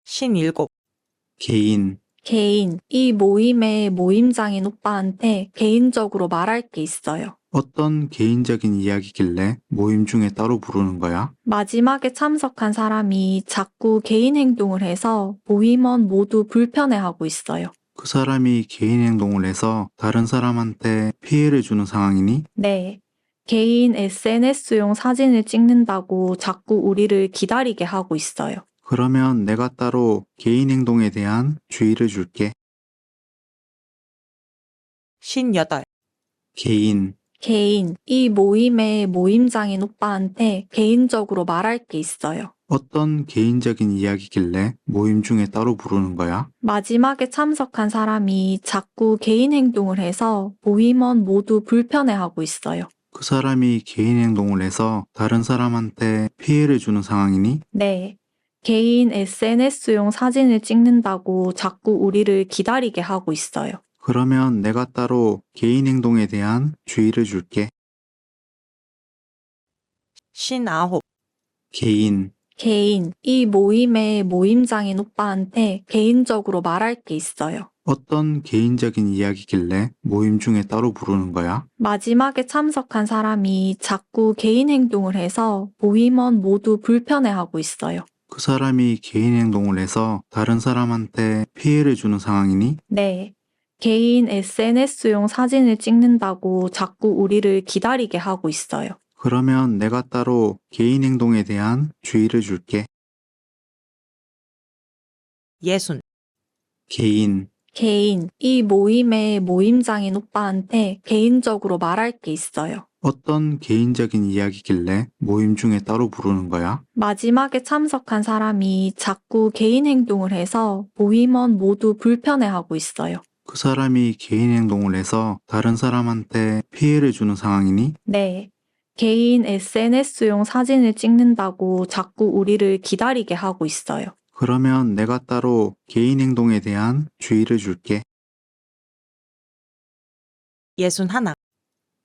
신일곱, 개인, 개인, 이 모임의 모임장인 오빠한테 개인적으로 말할 게 있어요. 어떤 개인적인 이야기길래 모임 중에 따로 부르는 거야? 마지막에 참석한 사람이 자꾸 개인 행동을 해서 모임원 모두 불편해하고 있어요. 그 사람이 개인 행동을 해서 다른 사람한테 피해를 주는 상황이니? 네. 개인 SNS용 사진을 찍는다고 자꾸 우리를 기다리게 하고 있어요. 그러면 내가 따로 개인 행동에 대한 주의를 줄게. 신여덟, 개인, 개인, 이 모임의 모임장인 오빠한테 개인적으로 말할 게 있어요. 어떤 개인적인 이야기길래 모임 중에 따로 부르는 거야? 마지막에 참석한 사람이 자꾸 개인 행동을 해서 모임원 모두 불편해하고 있어요. 그 사람이 개인 행동을 해서 다른 사람한테 피해를 주는 상황이니? 네. 개인 SNS용 사진을 찍는다고 자꾸 우리를 기다리게 하고 있어요. 그러면 내가 따로 개인 행동에 대한 주의를 줄게. 신아홉, 개인, 개인, 이 모임의 모임장인 오빠한테 개인적으로 말할 게 있어요. 어떤 개인적인 이야기길래 모임 중에 따로 부르는 거야? 마지막에 참석한 사람이 자꾸 개인 행동을 해서 모임원 모두 불편해하고 있어요. 그 사람이 개인 행동을 해서 다른 사람한테 피해를 주는 상황이니? 네. 개인 SNS용 사진을 찍는다고 자꾸 우리를 기다리게 하고 있어요. 그러면 내가 따로 개인 행동에 대한 주의를 줄게. 예순, 개인, 개인. 이 모임의 모임장인 오빠한테 개인적으로 말할 게 있어요. 어떤 개인적인 이야기길래 모임 중에 따로 부르는 거야? 마지막에 참석한 사람이 자꾸 개인 행동을 해서 모임원 모두 불편해하고 있어요. 그 사람이 개인 행동을 해서 다른 사람한테 피해를 주는 상황이니? 네. 개인 SNS용 사진을 찍는다고 자꾸 우리를 기다리게 하고 있어요. 그러면 내가 따로 개인 행동에 대한 주의를 줄게. 61.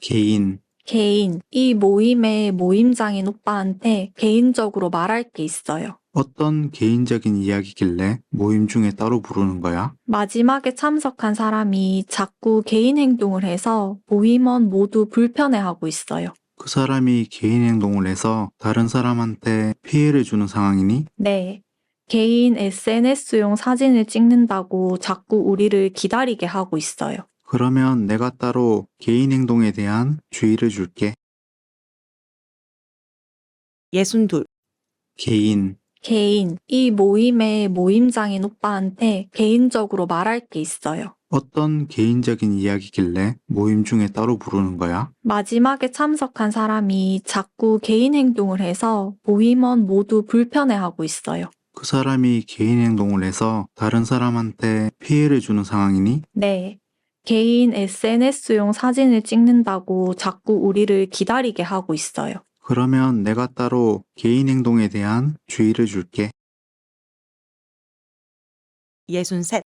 개인, 개인. 이 모임의 모임장인 오빠한테 개인적으로 말할 게 있어요. 어떤 개인적인 이야기길래 모임 중에 따로 부르는 거야? 마지막에 참석한 사람이 자꾸 개인 행동을 해서 모임원 모두 불편해하고 있어요. 그 사람이 개인 행동을 해서 다른 사람한테 피해를 주는 상황이니? 네. 개인 SNS용 사진을 찍는다고 자꾸 우리를 기다리게 하고 있어요. 그러면 내가 따로 개인 행동에 대한 주의를 줄게. 62. 개인, 개인. 이 모임의 모임장인 오빠한테 개인적으로 말할 게 있어요. 어떤 개인적인 이야기길래 모임 중에 따로 부르는 거야? 마지막에 참석한 사람이 자꾸 개인 행동을 해서 모임원 모두 불편해하고 있어요. 그 사람이 개인 행동을 해서 다른 사람한테 피해를 주는 상황이니? 네. 개인 SNS용 사진을 찍는다고 자꾸 우리를 기다리게 하고 있어요. 그러면 내가 따로 개인 행동에 대한 주의를 줄게. 63.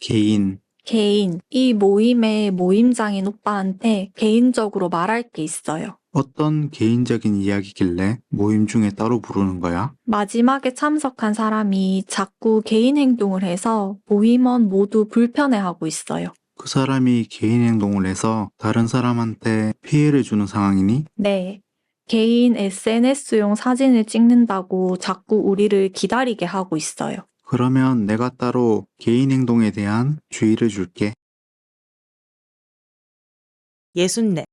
개인, 개인. 이 모임의 모임장인 오빠한테 개인적으로 말할 게 있어요. 어떤 개인적인 이야기길래 모임 중에 따로 부르는 거야? 마지막에 참석한 사람이 자꾸 개인 행동을 해서 모임원 모두 불편해하고 있어요. 그 사람이 개인 행동을 해서 다른 사람한테 피해를 주는 상황이니? 네. 개인 SNS용 사진을 찍는다고 자꾸 우리를 기다리게 하고 있어요. 그러면 내가 따로 개인 행동에 대한 주의를 줄게. 64.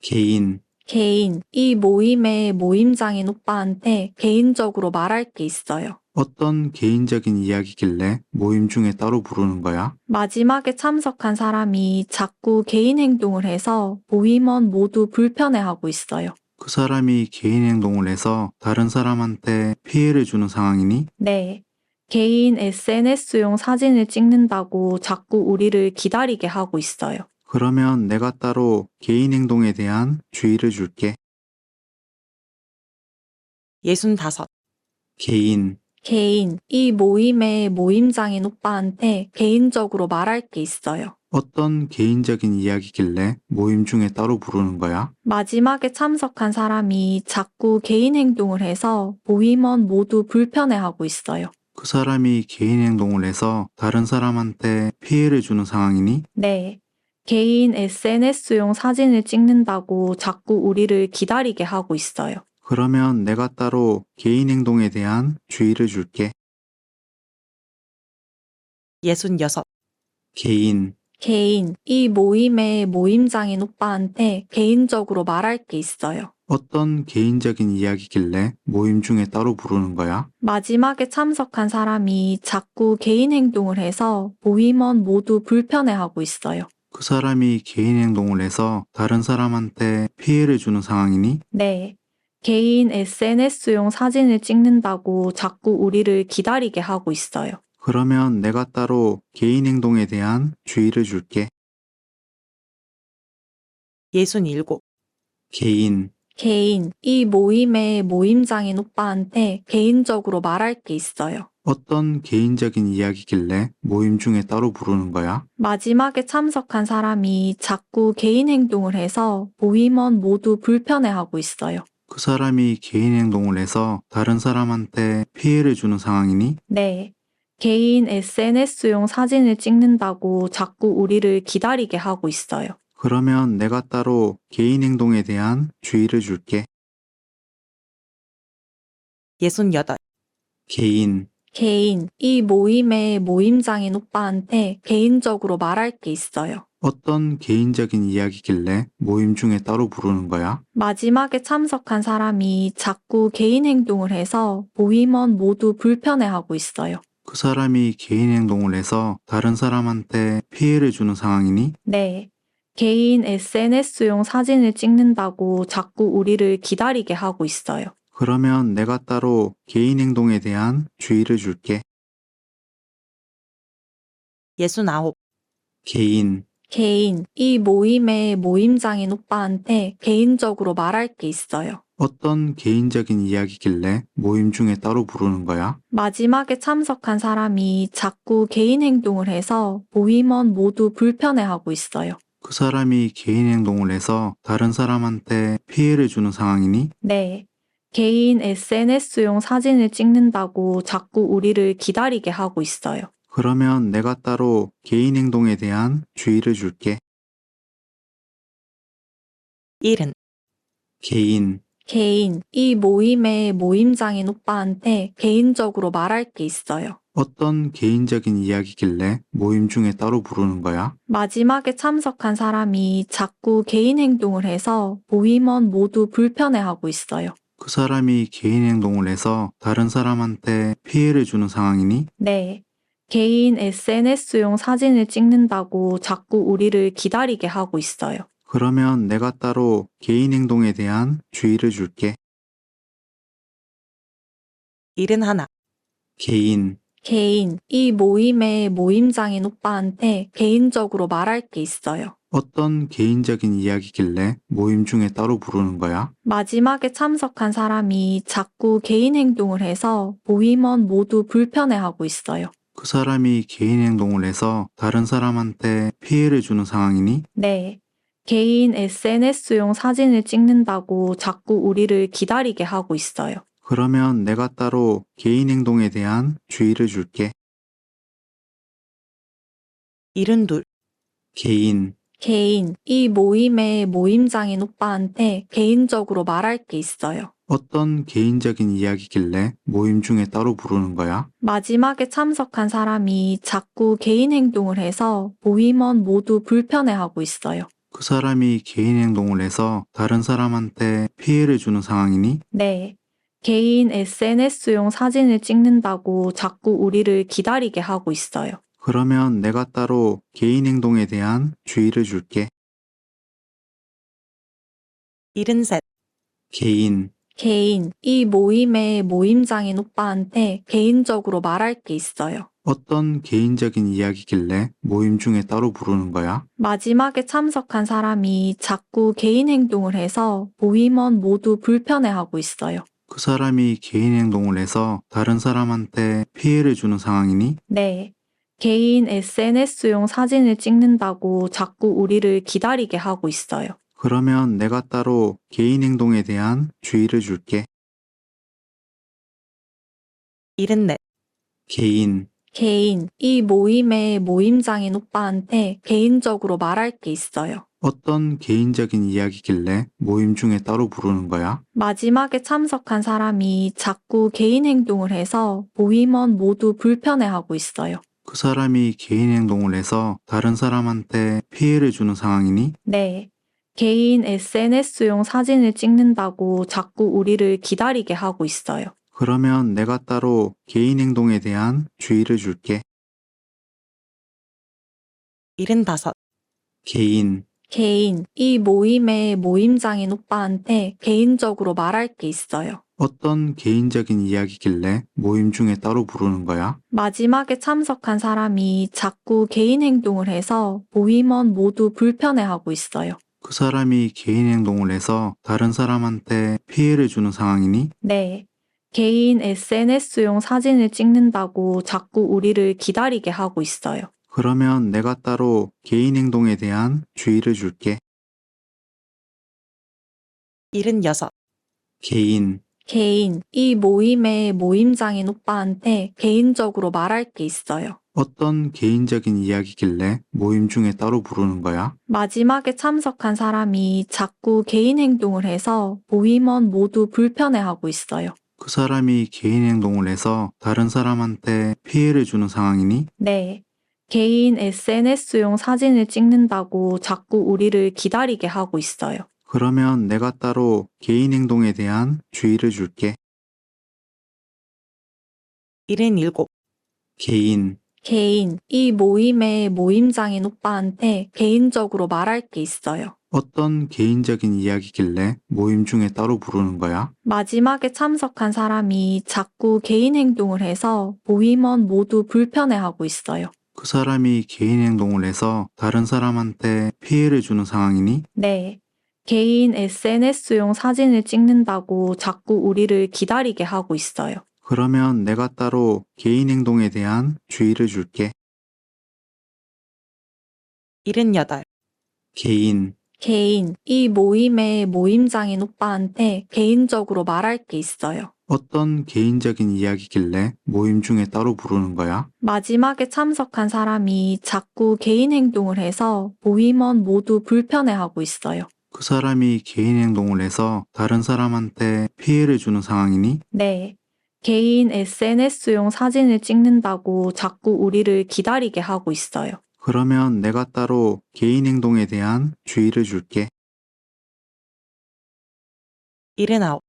개인, 개인. 이 모임의 모임장인 오빠한테 개인적으로 말할 게 있어요. 어떤 개인적인 이야기길래 모임 중에 따로 부르는 거야? 마지막에 참석한 사람이 자꾸 개인 행동을 해서 모임원 모두 불편해하고 있어요. 그 사람이 개인 행동을 해서 다른 사람한테 피해를 주는 상황이니? 네. 개인 SNS용 사진을 찍는다고 자꾸 우리를 기다리게 하고 있어요. 그러면 내가 따로 개인 행동에 대한 주의를 줄게. 65. 개인, 개인. 이 모임의 모임장인 오빠한테 개인적으로 말할 게 있어요. 어떤 개인적인 이야기길래 모임 중에 따로 부르는 거야? 마지막에 참석한 사람이 자꾸 개인 행동을 해서 모임원 모두 불편해하고 있어요. 그 사람이 개인 행동을 해서 다른 사람한테 피해를 주는 상황이니? 네. 개인 SNS용 사진을 찍는다고 자꾸 우리를 기다리게 하고 있어요. 그러면 내가 따로 개인 행동에 대한 주의를 줄게. 66. 개인, 개인. 이 모임의 모임장인 오빠한테 개인적으로 말할 게 있어요. 어떤 개인적인 이야기길래 모임 중에 따로 부르는 거야? 마지막에 참석한 사람이 자꾸 개인 행동을 해서 모임원 모두 불편해하고 있어요. 그 사람이 개인 행동을 해서 다른 사람한테 피해를 주는 상황이니? 네. 개인 SNS용 사진을 찍는다고 자꾸 우리를 기다리게 하고 있어요. 그러면 내가 따로 개인 행동에 대한 주의를 줄게. 67. 개인, 개인. 이 모임의 모임장인 오빠한테 개인적으로 말할 게 있어요. 어떤 개인적인 이야기길래 모임 중에 따로 부르는 거야? 마지막에 참석한 사람이 자꾸 개인 행동을 해서 모임원 모두 불편해하고 있어요. 그 사람이 개인 행동을 해서 다른 사람한테 피해를 주는 상황이니? 네. 개인 SNS용 사진을 찍는다고 자꾸 우리를 기다리게 하고 있어요. 그러면 내가 따로 개인 행동에 대한 주의를 줄게. 68. 개인, 개인. 이 모임의 모임장인 오빠한테 개인적으로 말할 게 있어요. 어떤 개인적인 이야기길래 모임 중에 따로 부르는 거야? 마지막에 참석한 사람이 자꾸 개인 행동을 해서 모임원 모두 불편해하고 있어요. 그 사람이 개인 행동을 해서 다른 사람한테 피해를 주는 상황이니? 네. 개인 SNS용 사진을 찍는다고 자꾸 우리를 기다리게 하고 있어요. 그러면 내가 따로 개인 행동에 대한 주의를 줄게. 69. 개인, 개인, 이 모임의 모임장인 오빠한테 개인적으로 말할 게 있어요. 어떤 개인적인 이야기길래 모임 중에 따로 부르는 거야? 마지막에 참석한 사람이 자꾸 개인 행동을 해서 모임원 모두 불편해하고 있어요. 그 사람이 개인 행동을 해서 다른 사람한테 피해를 주는 상황이니? 네. 개인 SNS용 사진을 찍는다고 자꾸 우리를 기다리게 하고 있어요. 그러면 내가 따로 개인 행동에 대한 주의를 줄게. 70. 개인, 개인, 이 모임의 모임장인 오빠한테 개인적으로 말할 게 있어요. 어떤 개인적인 이야기길래 모임 중에 따로 부르는 거야? 마지막에 참석한 사람이 자꾸 개인 행동을 해서 모임원 모두 불편해하고 있어요. 그 사람이 개인 행동을 해서 다른 사람한테 피해를 주는 상황이니? 네. 개인 SNS용 사진을 찍는다고 자꾸 우리를 기다리게 하고 있어요. 그러면 내가 따로 개인 행동에 대한 주의를 줄게. 71. 개인, 개인, 이 모임의 모임장인 오빠한테 개인적으로 말할 게 있어요. 어떤 개인적인 이야기길래 모임 중에 따로 부르는 거야? 마지막에 참석한 사람이 자꾸 개인 행동을 해서 모임원 모두 불편해하고 있어요. 그 사람이 개인 행동을 해서 다른 사람한테 피해를 주는 상황이니? 네. 개인 SNS용 사진을 찍는다고 자꾸 우리를 기다리게 하고 있어요. 그러면 내가 따로 개인 행동에 대한 주의를 줄게. 72. 개인, 개인, 이 모임의 모임장인 오빠한테 개인적으로 말할 게 있어요. 어떤 개인적인 이야기길래 모임 중에 따로 부르는 거야? 마지막에 참석한 사람이 자꾸 개인 행동을 해서 모임원 모두 불편해하고 있어요. 그 사람이 개인 행동을 해서 다른 사람한테 피해를 주는 상황이니? 네. 개인 SNS용 사진을 찍는다고 자꾸 우리를 기다리게 하고 있어요. 그러면 내가 따로 개인 행동에 대한 주의를 줄게. 73. 개인, 개인, 이 모임의 모임장인 오빠한테 개인적으로 말할 게 있어요. 어떤 개인적인 이야기길래 모임 중에 따로 부르는 거야? 마지막에 참석한 사람이 자꾸 개인 행동을 해서 모임원 모두 불편해하고 있어요. 그 사람이 개인 행동을 해서 다른 사람한테 피해를 주는 상황이니? 네. 개인 SNS용 사진을 찍는다고 자꾸 우리를 기다리게 하고 있어요. 그러면 내가 따로 개인 행동에 대한 주의를 줄게. 74. 개인, 개인, 이 모임의 모임장인 오빠한테 개인적으로 말할 게 있어요. 어떤 개인적인 이야기길래 모임 중에 따로 부르는 거야? 마지막에 참석한 사람이 자꾸 개인 행동을 해서 모임원 모두 불편해하고 있어요. 그 사람이 개인 행동을 해서 다른 사람한테 피해를 주는 상황이니? 네. 개인 SNS용 사진을 찍는다고 자꾸 우리를 기다리게 하고 있어요. 그러면 내가 따로 개인 행동에 대한 주의를 줄게. 75. 개인, 개인, 이 모임의 모임장인 오빠한테 개인적으로 말할 게 있어요. 어떤 개인적인 이야기길래 모임 중에 따로 부르는 거야? 마지막에 참석한 사람이 자꾸 개인 행동을 해서 모임원 모두 불편해하고 있어요. 그 사람이 개인 행동을 해서 다른 사람한테 피해를 주는 상황이니? 네. 개인 SNS용 사진을 찍는다고 자꾸 우리를 기다리게 하고 있어요. 그러면 내가 따로 개인 행동에 대한 주의를 줄게. 76. 개인, 개인, 이 모임의 모임장인 오빠한테 개인적으로 말할 게 있어요. 어떤 개인적인 이야기길래 모임 중에 따로 부르는 거야? 마지막에 참석한 사람이 자꾸 개인 행동을 해서 모임원 모두 불편해하고 있어요. 그 사람이 개인 행동을 해서 다른 사람한테 피해를 주는 상황이니? 네. 개인 SNS용 사진을 찍는다고 자꾸 우리를 기다리게 하고 있어요. 그러면 내가 따로 개인 행동에 대한 주의를 줄게. 77. 개인, 개인. 이 모임의 모임장인 오빠한테 개인적으로 말할 게 있어요. 어떤 개인적인 이야기길래 모임 중에 따로 부르는 거야? 마지막에 참석한 사람이 자꾸 개인 행동을 해서 모임원 모두 불편해하고 있어요. 그 사람이 개인 행동을 해서 다른 사람한테 피해를 주는 상황이니? 네. 개인 SNS용 사진을 찍는다고 자꾸 우리를 기다리게 하고 있어요. 그러면 내가 따로 개인 행동에 대한 주의를 줄게. 78. 개인, 개인. 이 모임의 모임장인 오빠한테 개인적으로 말할 게 있어요. 어떤 개인적인 이야기길래 모임 중에 따로 부르는 거야? 마지막에 참석한 사람이 자꾸 개인 행동을 해서 모임원 모두 불편해하고 있어요. 그 사람이 개인 행동을 해서 다른 사람한테 피해를 주는 상황이니? 네. 개인 SNS용 사진을 찍는다고 자꾸 우리를 기다리게 하고 있어요. 그러면 내가 따로 개인 행동에 대한 주의를 줄게. 79.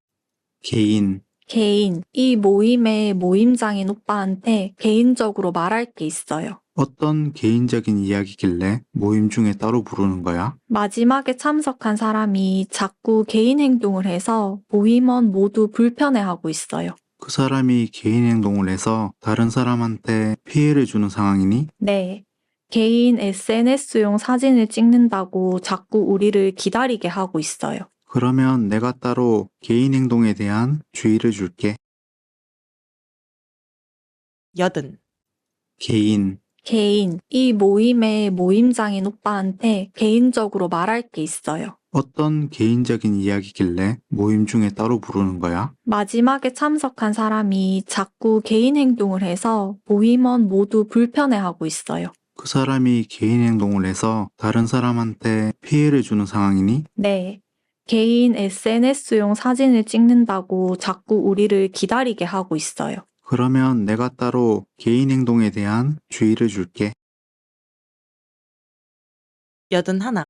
개인, 개인. 이 모임의 모임장인 오빠한테 개인적으로 말할 게 있어요. 어떤 개인적인 이야기길래 모임 중에 따로 부르는 거야? 마지막에 참석한 사람이 자꾸 개인 행동을 해서 모임원 모두 불편해하고 있어요. 그 사람이 개인 행동을 해서 다른 사람한테 피해를 주는 상황이니? 네. 개인 SNS용 사진을 찍는다고 자꾸 우리를 기다리게 하고 있어요. 그러면 내가 따로 개인 행동에 대한 주의를 줄게. 80. 개인, 개인. 이 모임의 모임장인 오빠한테 개인적으로 말할 게 있어요. 어떤 개인적인 이야기길래 모임 중에 따로 부르는 거야? 마지막에 참석한 사람이 자꾸 개인 행동을 해서 모임원 모두 불편해하고 있어요. 그 사람이 개인 행동을 해서 다른 사람한테 피해를 주는 상황이니? 네. 개인 SNS용 사진을 찍는다고 자꾸 우리를 기다리게 하고 있어요. 그러면 내가 따로 개인 행동에 대한 주의를 줄게. 81.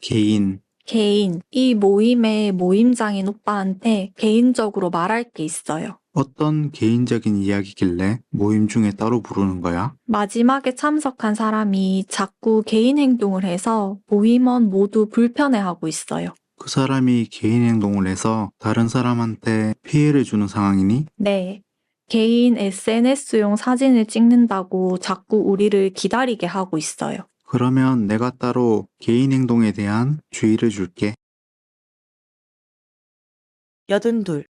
개인, 개인. 이 모임의 모임장인 오빠한테 개인적으로 말할 게 있어요. 어떤 개인적인 이야기길래 모임 중에 따로 부르는 거야? 마지막에 참석한 사람이 자꾸 개인 행동을 해서 모임원 모두 불편해하고 있어요. 그 사람이 개인 행동을 해서 다른 사람한테 피해를 주는 상황이니? 네. 개인 SNS용 사진을 찍는다고 자꾸 우리를 기다리게 하고 있어요. 그러면 내가 따로 개인 행동에 대한 주의를 줄게. 82.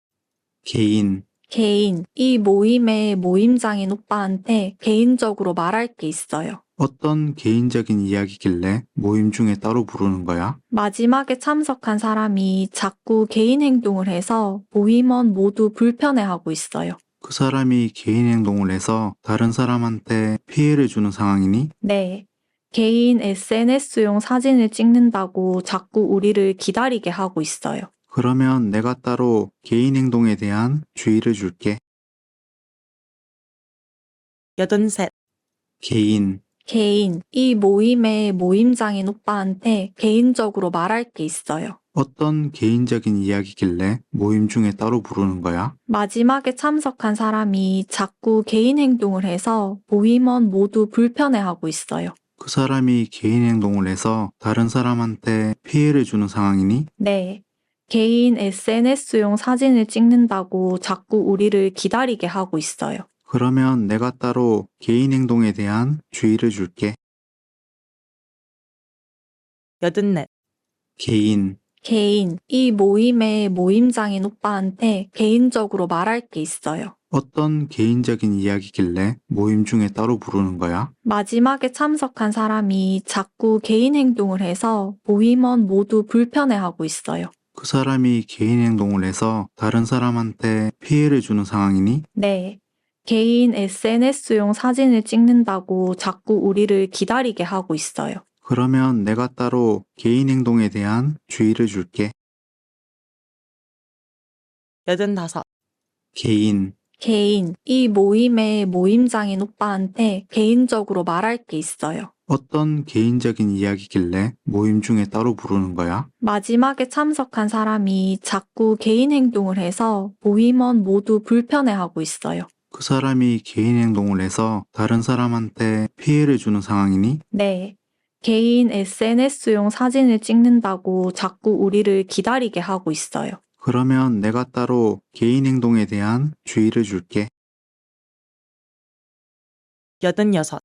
개인, 개인. 이 모임의 모임장인 오빠한테 개인적으로 말할 게 있어요. 어떤 개인적인 이야기길래 모임 중에 따로 부르는 거야? 마지막에 참석한 사람이 자꾸 개인 행동을 해서 모임원 모두 불편해하고 있어요. 그 사람이 개인 행동을 해서 다른 사람한테 피해를 주는 상황이니? 네. 개인 SNS용 사진을 찍는다고 자꾸 우리를 기다리게 하고 있어요. 그러면 내가 따로 개인 행동에 대한 주의를 줄게. 83. 개인, 개인. 이 모임의 모임장인 오빠한테 개인적으로 말할 게 있어요. 어떤 개인적인 이야기길래 모임 중에 따로 부르는 거야? 마지막에 참석한 사람이 자꾸 개인 행동을 해서 모임원 모두 불편해하고 있어요. 그 사람이 개인 행동을 해서 다른 사람한테 피해를 주는 상황이니? 네. 개인 SNS용 사진을 찍는다고 자꾸 우리를 기다리게 하고 있어요. 그러면 내가 따로 개인 행동에 대한 주의를 줄게. 84. 개인, 개인. 이 모임의 모임장인 오빠한테 개인적으로 말할 게 있어요. 어떤 개인적인 이야기길래 모임 중에 따로 부르는 거야? 마지막에 참석한 사람이 자꾸 개인 행동을 해서 모임원 모두 불편해하고 있어요. 그 사람이 개인 행동을 해서 다른 사람한테 피해를 주는 상황이니? 네. 개인 SNS용 사진을 찍는다고 자꾸 우리를 기다리게 하고 있어요. 그러면 내가 따로 개인 행동에 대한 주의를 줄게. 85. 개인, 개인. 이 모임의 모임장인 오빠한테 개인적으로 말할 게 있어요. 어떤 개인적인 이야기길래 모임 중에 따로 부르는 거야? 마지막에 참석한 사람이 자꾸 개인 행동을 해서 모임원 모두 불편해하고 있어요. 그 그 사람이 개인 행동을 해서 다른 사람한테 피해를 주는 상황이니? 네. 개인 SNS용 사진을 찍는다고 자꾸 우리를 기다리게 하고 있어요. 그러면 내가 따로 개인 행동에 대한 주의를 줄게. 86.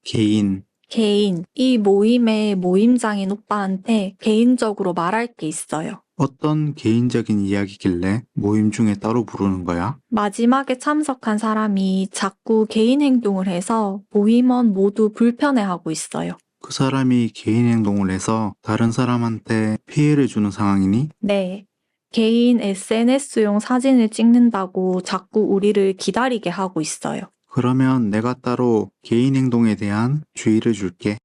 개인, 개인, 이 모임의 모임장인 오빠한테 개인적으로 말할 게 있어요. 어떤 개인적인 이야기길래 모임 중에 따로 부르는 거야? 마지막에 참석한 사람이 자꾸 개인 행동을 해서 모임원 모두 불편해하고 있어요. 그 사람이 개인 행동을 해서 다른 사람한테 피해를 주는 상황이니? 네. 개인 SNS용 사진을 찍는다고 자꾸 우리를 기다리게 하고 있어요. 그러면 내가 따로 개인 행동에 대한 주의를 줄게.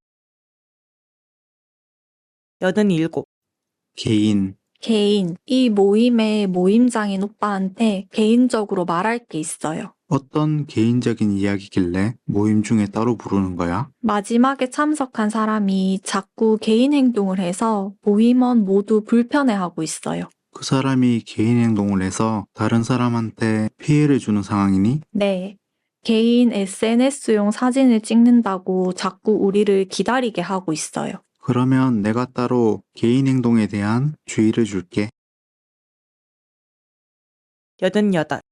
87. 개인, 개인, 이 모임의 모임장인 오빠한테 개인적으로 말할 게 있어요. 어떤 개인적인 이야기길래 모임 중에 따로 부르는 거야? 마지막에 참석한 사람이 자꾸 개인 행동을 해서 모임원 모두 불편해하고 있어요. 그 사람이 개인 행동을 해서 다른 사람한테 피해를 주는 상황이니? 네. 개인 SNS용 사진을 찍는다고 자꾸 우리를 기다리게 하고 있어요. 그러면 내가 따로 개인 행동에 대한 주의를 줄게. 88.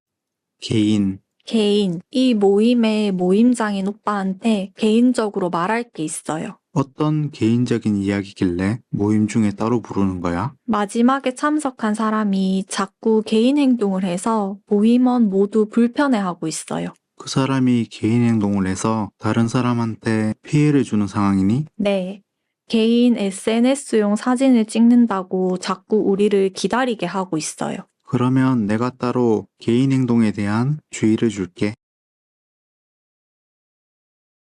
개인, 개인, 이 모임의 모임장인 오빠한테 개인적으로 말할 게 있어요. 어떤 개인적인 이야기길래 모임 중에 따로 부르는 거야? 마지막에 참석한 사람이 자꾸 개인 행동을 해서 모임원 모두 불편해하고 있어요. 그 사람이 개인 행동을 해서 다른 사람한테 피해를 주는 상황이니? 네. 개인 SNS용 사진을 찍는다고 자꾸 우리를 기다리게 하고 있어요. 그러면 내가 따로 개인 행동에 대한 주의를 줄게.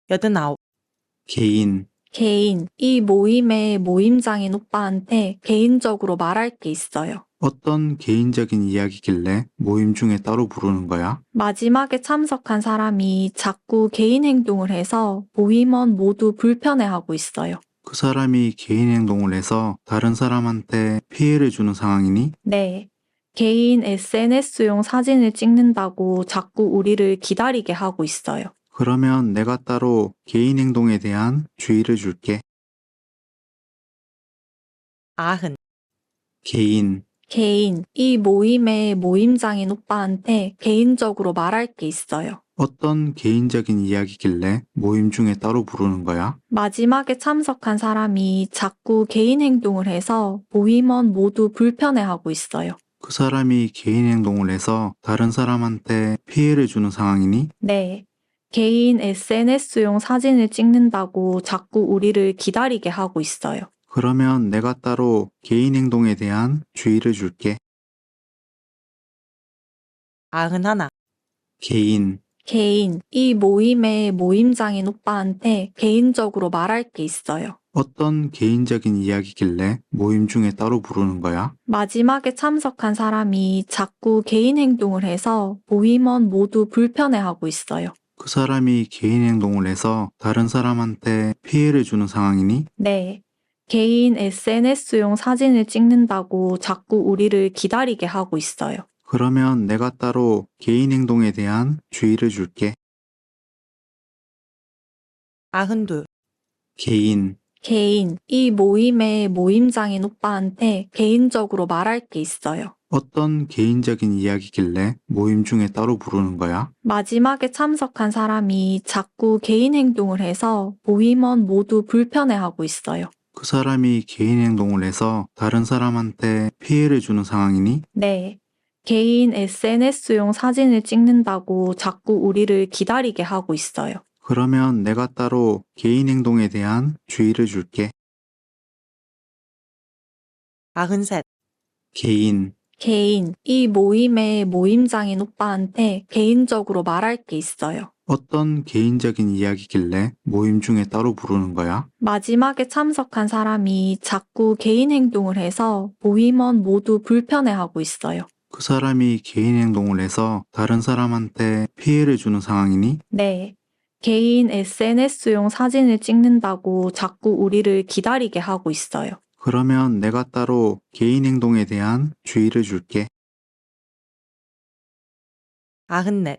89. 개인, 개인, 이 모임의 모임장인 오빠한테 개인적으로 말할 게 있어요. 어떤 개인적인 이야기길래 모임 중에 따로 부르는 거야? 마지막에 참석한 사람이 자꾸 개인 행동을 해서 모임원 모두 불편해하고 있어요. 그 사람이 개인 행동을 해서 다른 사람한테 피해를 주는 상황이니? 네. 개인 SNS용 사진을 찍는다고 자꾸 우리를 기다리게 하고 있어요. 그러면 내가 따로 개인 행동에 대한 주의를 줄게. 90. 개인, 개인, 이 모임의 모임장인 오빠한테 개인적으로 말할 게 있어요. 어떤 개인적인 이야기길래 모임 중에 따로 부르는 거야? 마지막에 참석한 사람이 자꾸 개인 행동을 해서 모임원 모두 불편해하고 있어요. 그 사람이 개인 행동을 해서 다른 사람한테 피해를 주는 상황이니? 네. 개인 SNS용 사진을 찍는다고 자꾸 우리를 기다리게 하고 있어요. 그러면 내가 따로 개인 행동에 대한 주의를 줄게. 91. 개인, 개인, 이 모임의 모임장인 오빠한테 개인적으로 말할 게 있어요. 어떤 개인적인 이야기길래 모임 중에 따로 부르는 거야? 마지막에 참석한 사람이 자꾸 개인 행동을 해서 모임원 모두 불편해하고 있어요. 그 사람이 개인 행동을 해서 다른 사람한테 피해를 주는 상황이니? 네. 개인 SNS용 사진을 찍는다고 자꾸 우리를 기다리게 하고 있어요. 그러면 내가 따로 개인 행동에 대한 주의를 줄게. 92. 개인, 개인, 이 모임의 모임장인 오빠한테 개인적으로 말할 게 있어요. 어떤 개인적인 이야기길래 모임 중에 따로 부르는 거야? 마지막에 참석한 사람이 자꾸 개인 행동을 해서 모임원 모두 불편해하고 있어요. 그 사람이 개인 행동을 해서 다른 사람한테 피해를 주는 상황이니? 네. 개인 SNS용 사진을 찍는다고 자꾸 우리를 기다리게 하고 있어요. 그러면 내가 따로 개인 행동에 대한 주의를 줄게. 93. 개인, 개인, 이 모임의 모임장인 오빠한테 개인적으로 말할 게 있어요. 어떤 개인적인 이야기길래 모임 중에 따로 부르는 거야? 마지막에 참석한 사람이 자꾸 개인 행동을 해서 모임원 모두 불편해하고 있어요. 그 사람이 개인 행동을 해서 다른 사람한테 피해를 주는 상황이니? 네. 개인 SNS용 사진을 찍는다고 자꾸 우리를 기다리게 하고 있어요. 그러면 내가 따로 개인 행동에 대한 주의를 줄게. 94.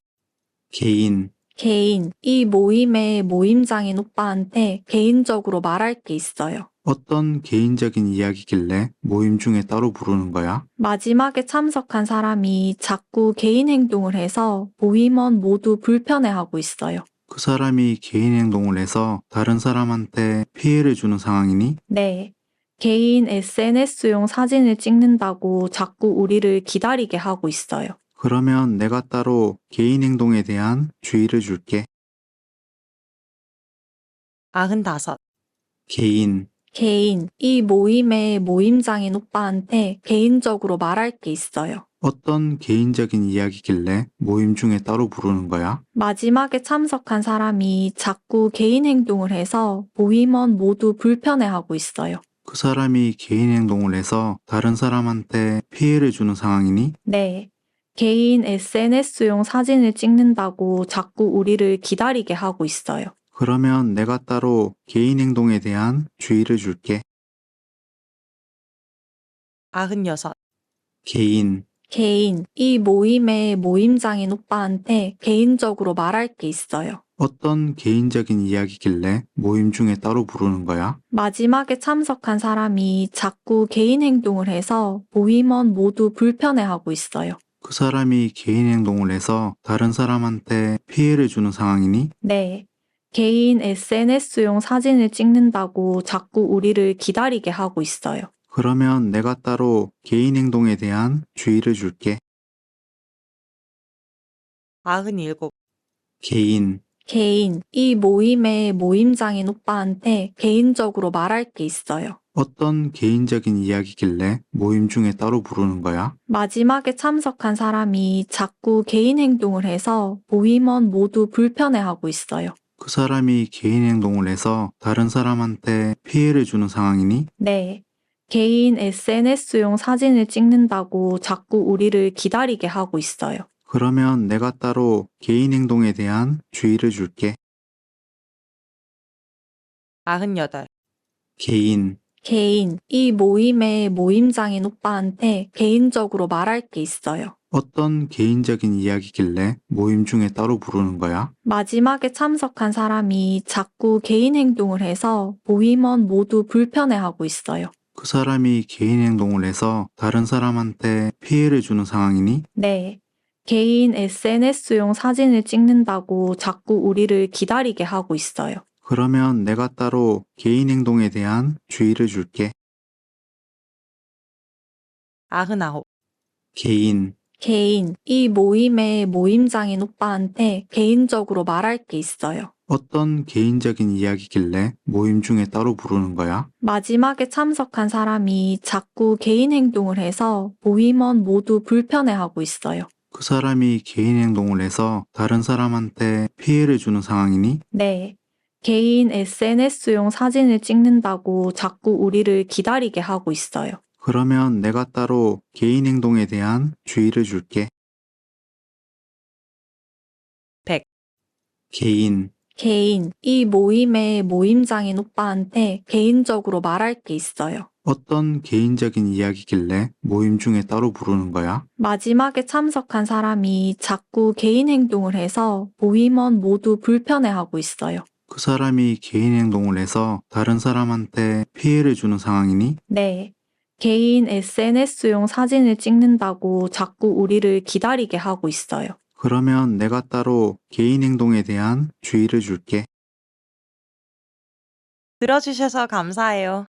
개인, 개인, 이 모임의 모임장인 오빠한테 개인적으로 말할 게 있어요. 어떤 개인적인 이야기길래 모임 중에 따로 부르는 거야? 마지막에 참석한 사람이 자꾸 개인 행동을 해서 모임원 모두 불편해하고 있어요. 그 사람이 개인 행동을 해서 다른 사람한테 피해를 주는 상황이니? 네. 개인 SNS용 사진을 찍는다고 자꾸 우리를 기다리게 하고 있어요. 그러면 내가 따로 개인 행동에 대한 주의를 줄게. 95. 개인, 개인, 이 모임의 모임장인 오빠한테 개인적으로 말할 게 있어요. 어떤 개인적인 이야기길래 모임 중에 따로 부르는 거야? 마지막에 참석한 사람이 자꾸 개인 행동을 해서 모임원 모두 불편해하고 있어요. 그 사람이 개인 행동을 해서 다른 사람한테 피해를 주는 상황이니? 네. 개인 SNS용 사진을 찍는다고 자꾸 우리를 기다리게 하고 있어요. 그러면 내가 따로 개인 행동에 대한 주의를 줄게. 96. 개인, 개인, 이 모임의 모임장인 오빠한테 개인적으로 말할 게 있어요. 어떤 개인적인 이야기길래 모임 중에 따로 부르는 거야? 마지막에 참석한 사람이 자꾸 개인 행동을 해서 모임원 모두 불편해하고 있어요. 그 사람이 개인 행동을 해서 다른 사람한테 피해를 주는 상황이니? 네. 개인 SNS용 사진을 찍는다고 자꾸 우리를 기다리게 하고 있어요. 그러면 내가 따로 개인 행동에 대한 주의를 줄게. 97. 개인, 개인, 이 모임의 모임장인 오빠한테 개인적으로 말할 게 있어요. 어떤 개인적인 이야기길래 모임 중에 따로 부르는 거야? 마지막에 참석한 사람이 자꾸 개인 행동을 해서 모임원 모두 불편해하고 있어요. 그 사람이 개인 행동을 해서 다른 사람한테 피해를 주는 상황이니? 네. 개인 SNS용 사진을 찍는다고 자꾸 우리를 기다리게 하고 있어요. 그러면 내가 따로 개인 행동에 대한 주의를 줄게. 98. 개인, 개인, 이 모임의 모임장인 오빠한테 개인적으로 말할 게 있어요. 어떤 개인적인 이야기길래 모임 중에 따로 부르는 거야? 마지막에 참석한 사람이 자꾸 개인 행동을 해서 모임원 모두 불편해하고 있어요. 그 사람이 개인 행동을 해서 다른 사람한테 피해를 주는 상황이니? 네. 개인 SNS용 사진을 찍는다고 자꾸 우리를 기다리게 하고 있어요. 그러면 내가 따로 개인 행동에 대한 주의를 줄게. 99. 개인, 개인, 이 모임의 모임장인 오빠한테 개인적으로 말할 게 있어요. 어떤 개인적인 이야기길래 모임 중에 따로 부르는 거야? 마지막에 참석한 사람이 자꾸 개인 행동을 해서 모임원 모두 불편해하고 있어요. 그 사람이 개인 행동을 해서 다른 사람한테 피해를 주는 상황이니? 네. 개인 SNS용 사진을 찍는다고 자꾸 우리를 기다리게 하고 있어요. 그러면 내가 따로 개인 행동에 대한 주의를 줄게. 100. 개인, 개인, 이 모임의 모임장인 오빠한테 개인적으로 말할 게 있어요. 어떤 개인적인 이야기길래 모임 중에 따로 부르는 거야? 마지막에 참석한 사람이 자꾸 개인 행동을 해서 모임원 모두 불편해하고 있어요. 그 사람이 개인 행동을 해서 다른 사람한테 피해를 주는 상황이니? 네. 개인 SNS용 사진을 찍는다고 자꾸 우리를 기다리게 하고 있어요. 그러면 내가 따로 개인 행동에 대한 주의를 줄게. 들어주셔서 감사해요.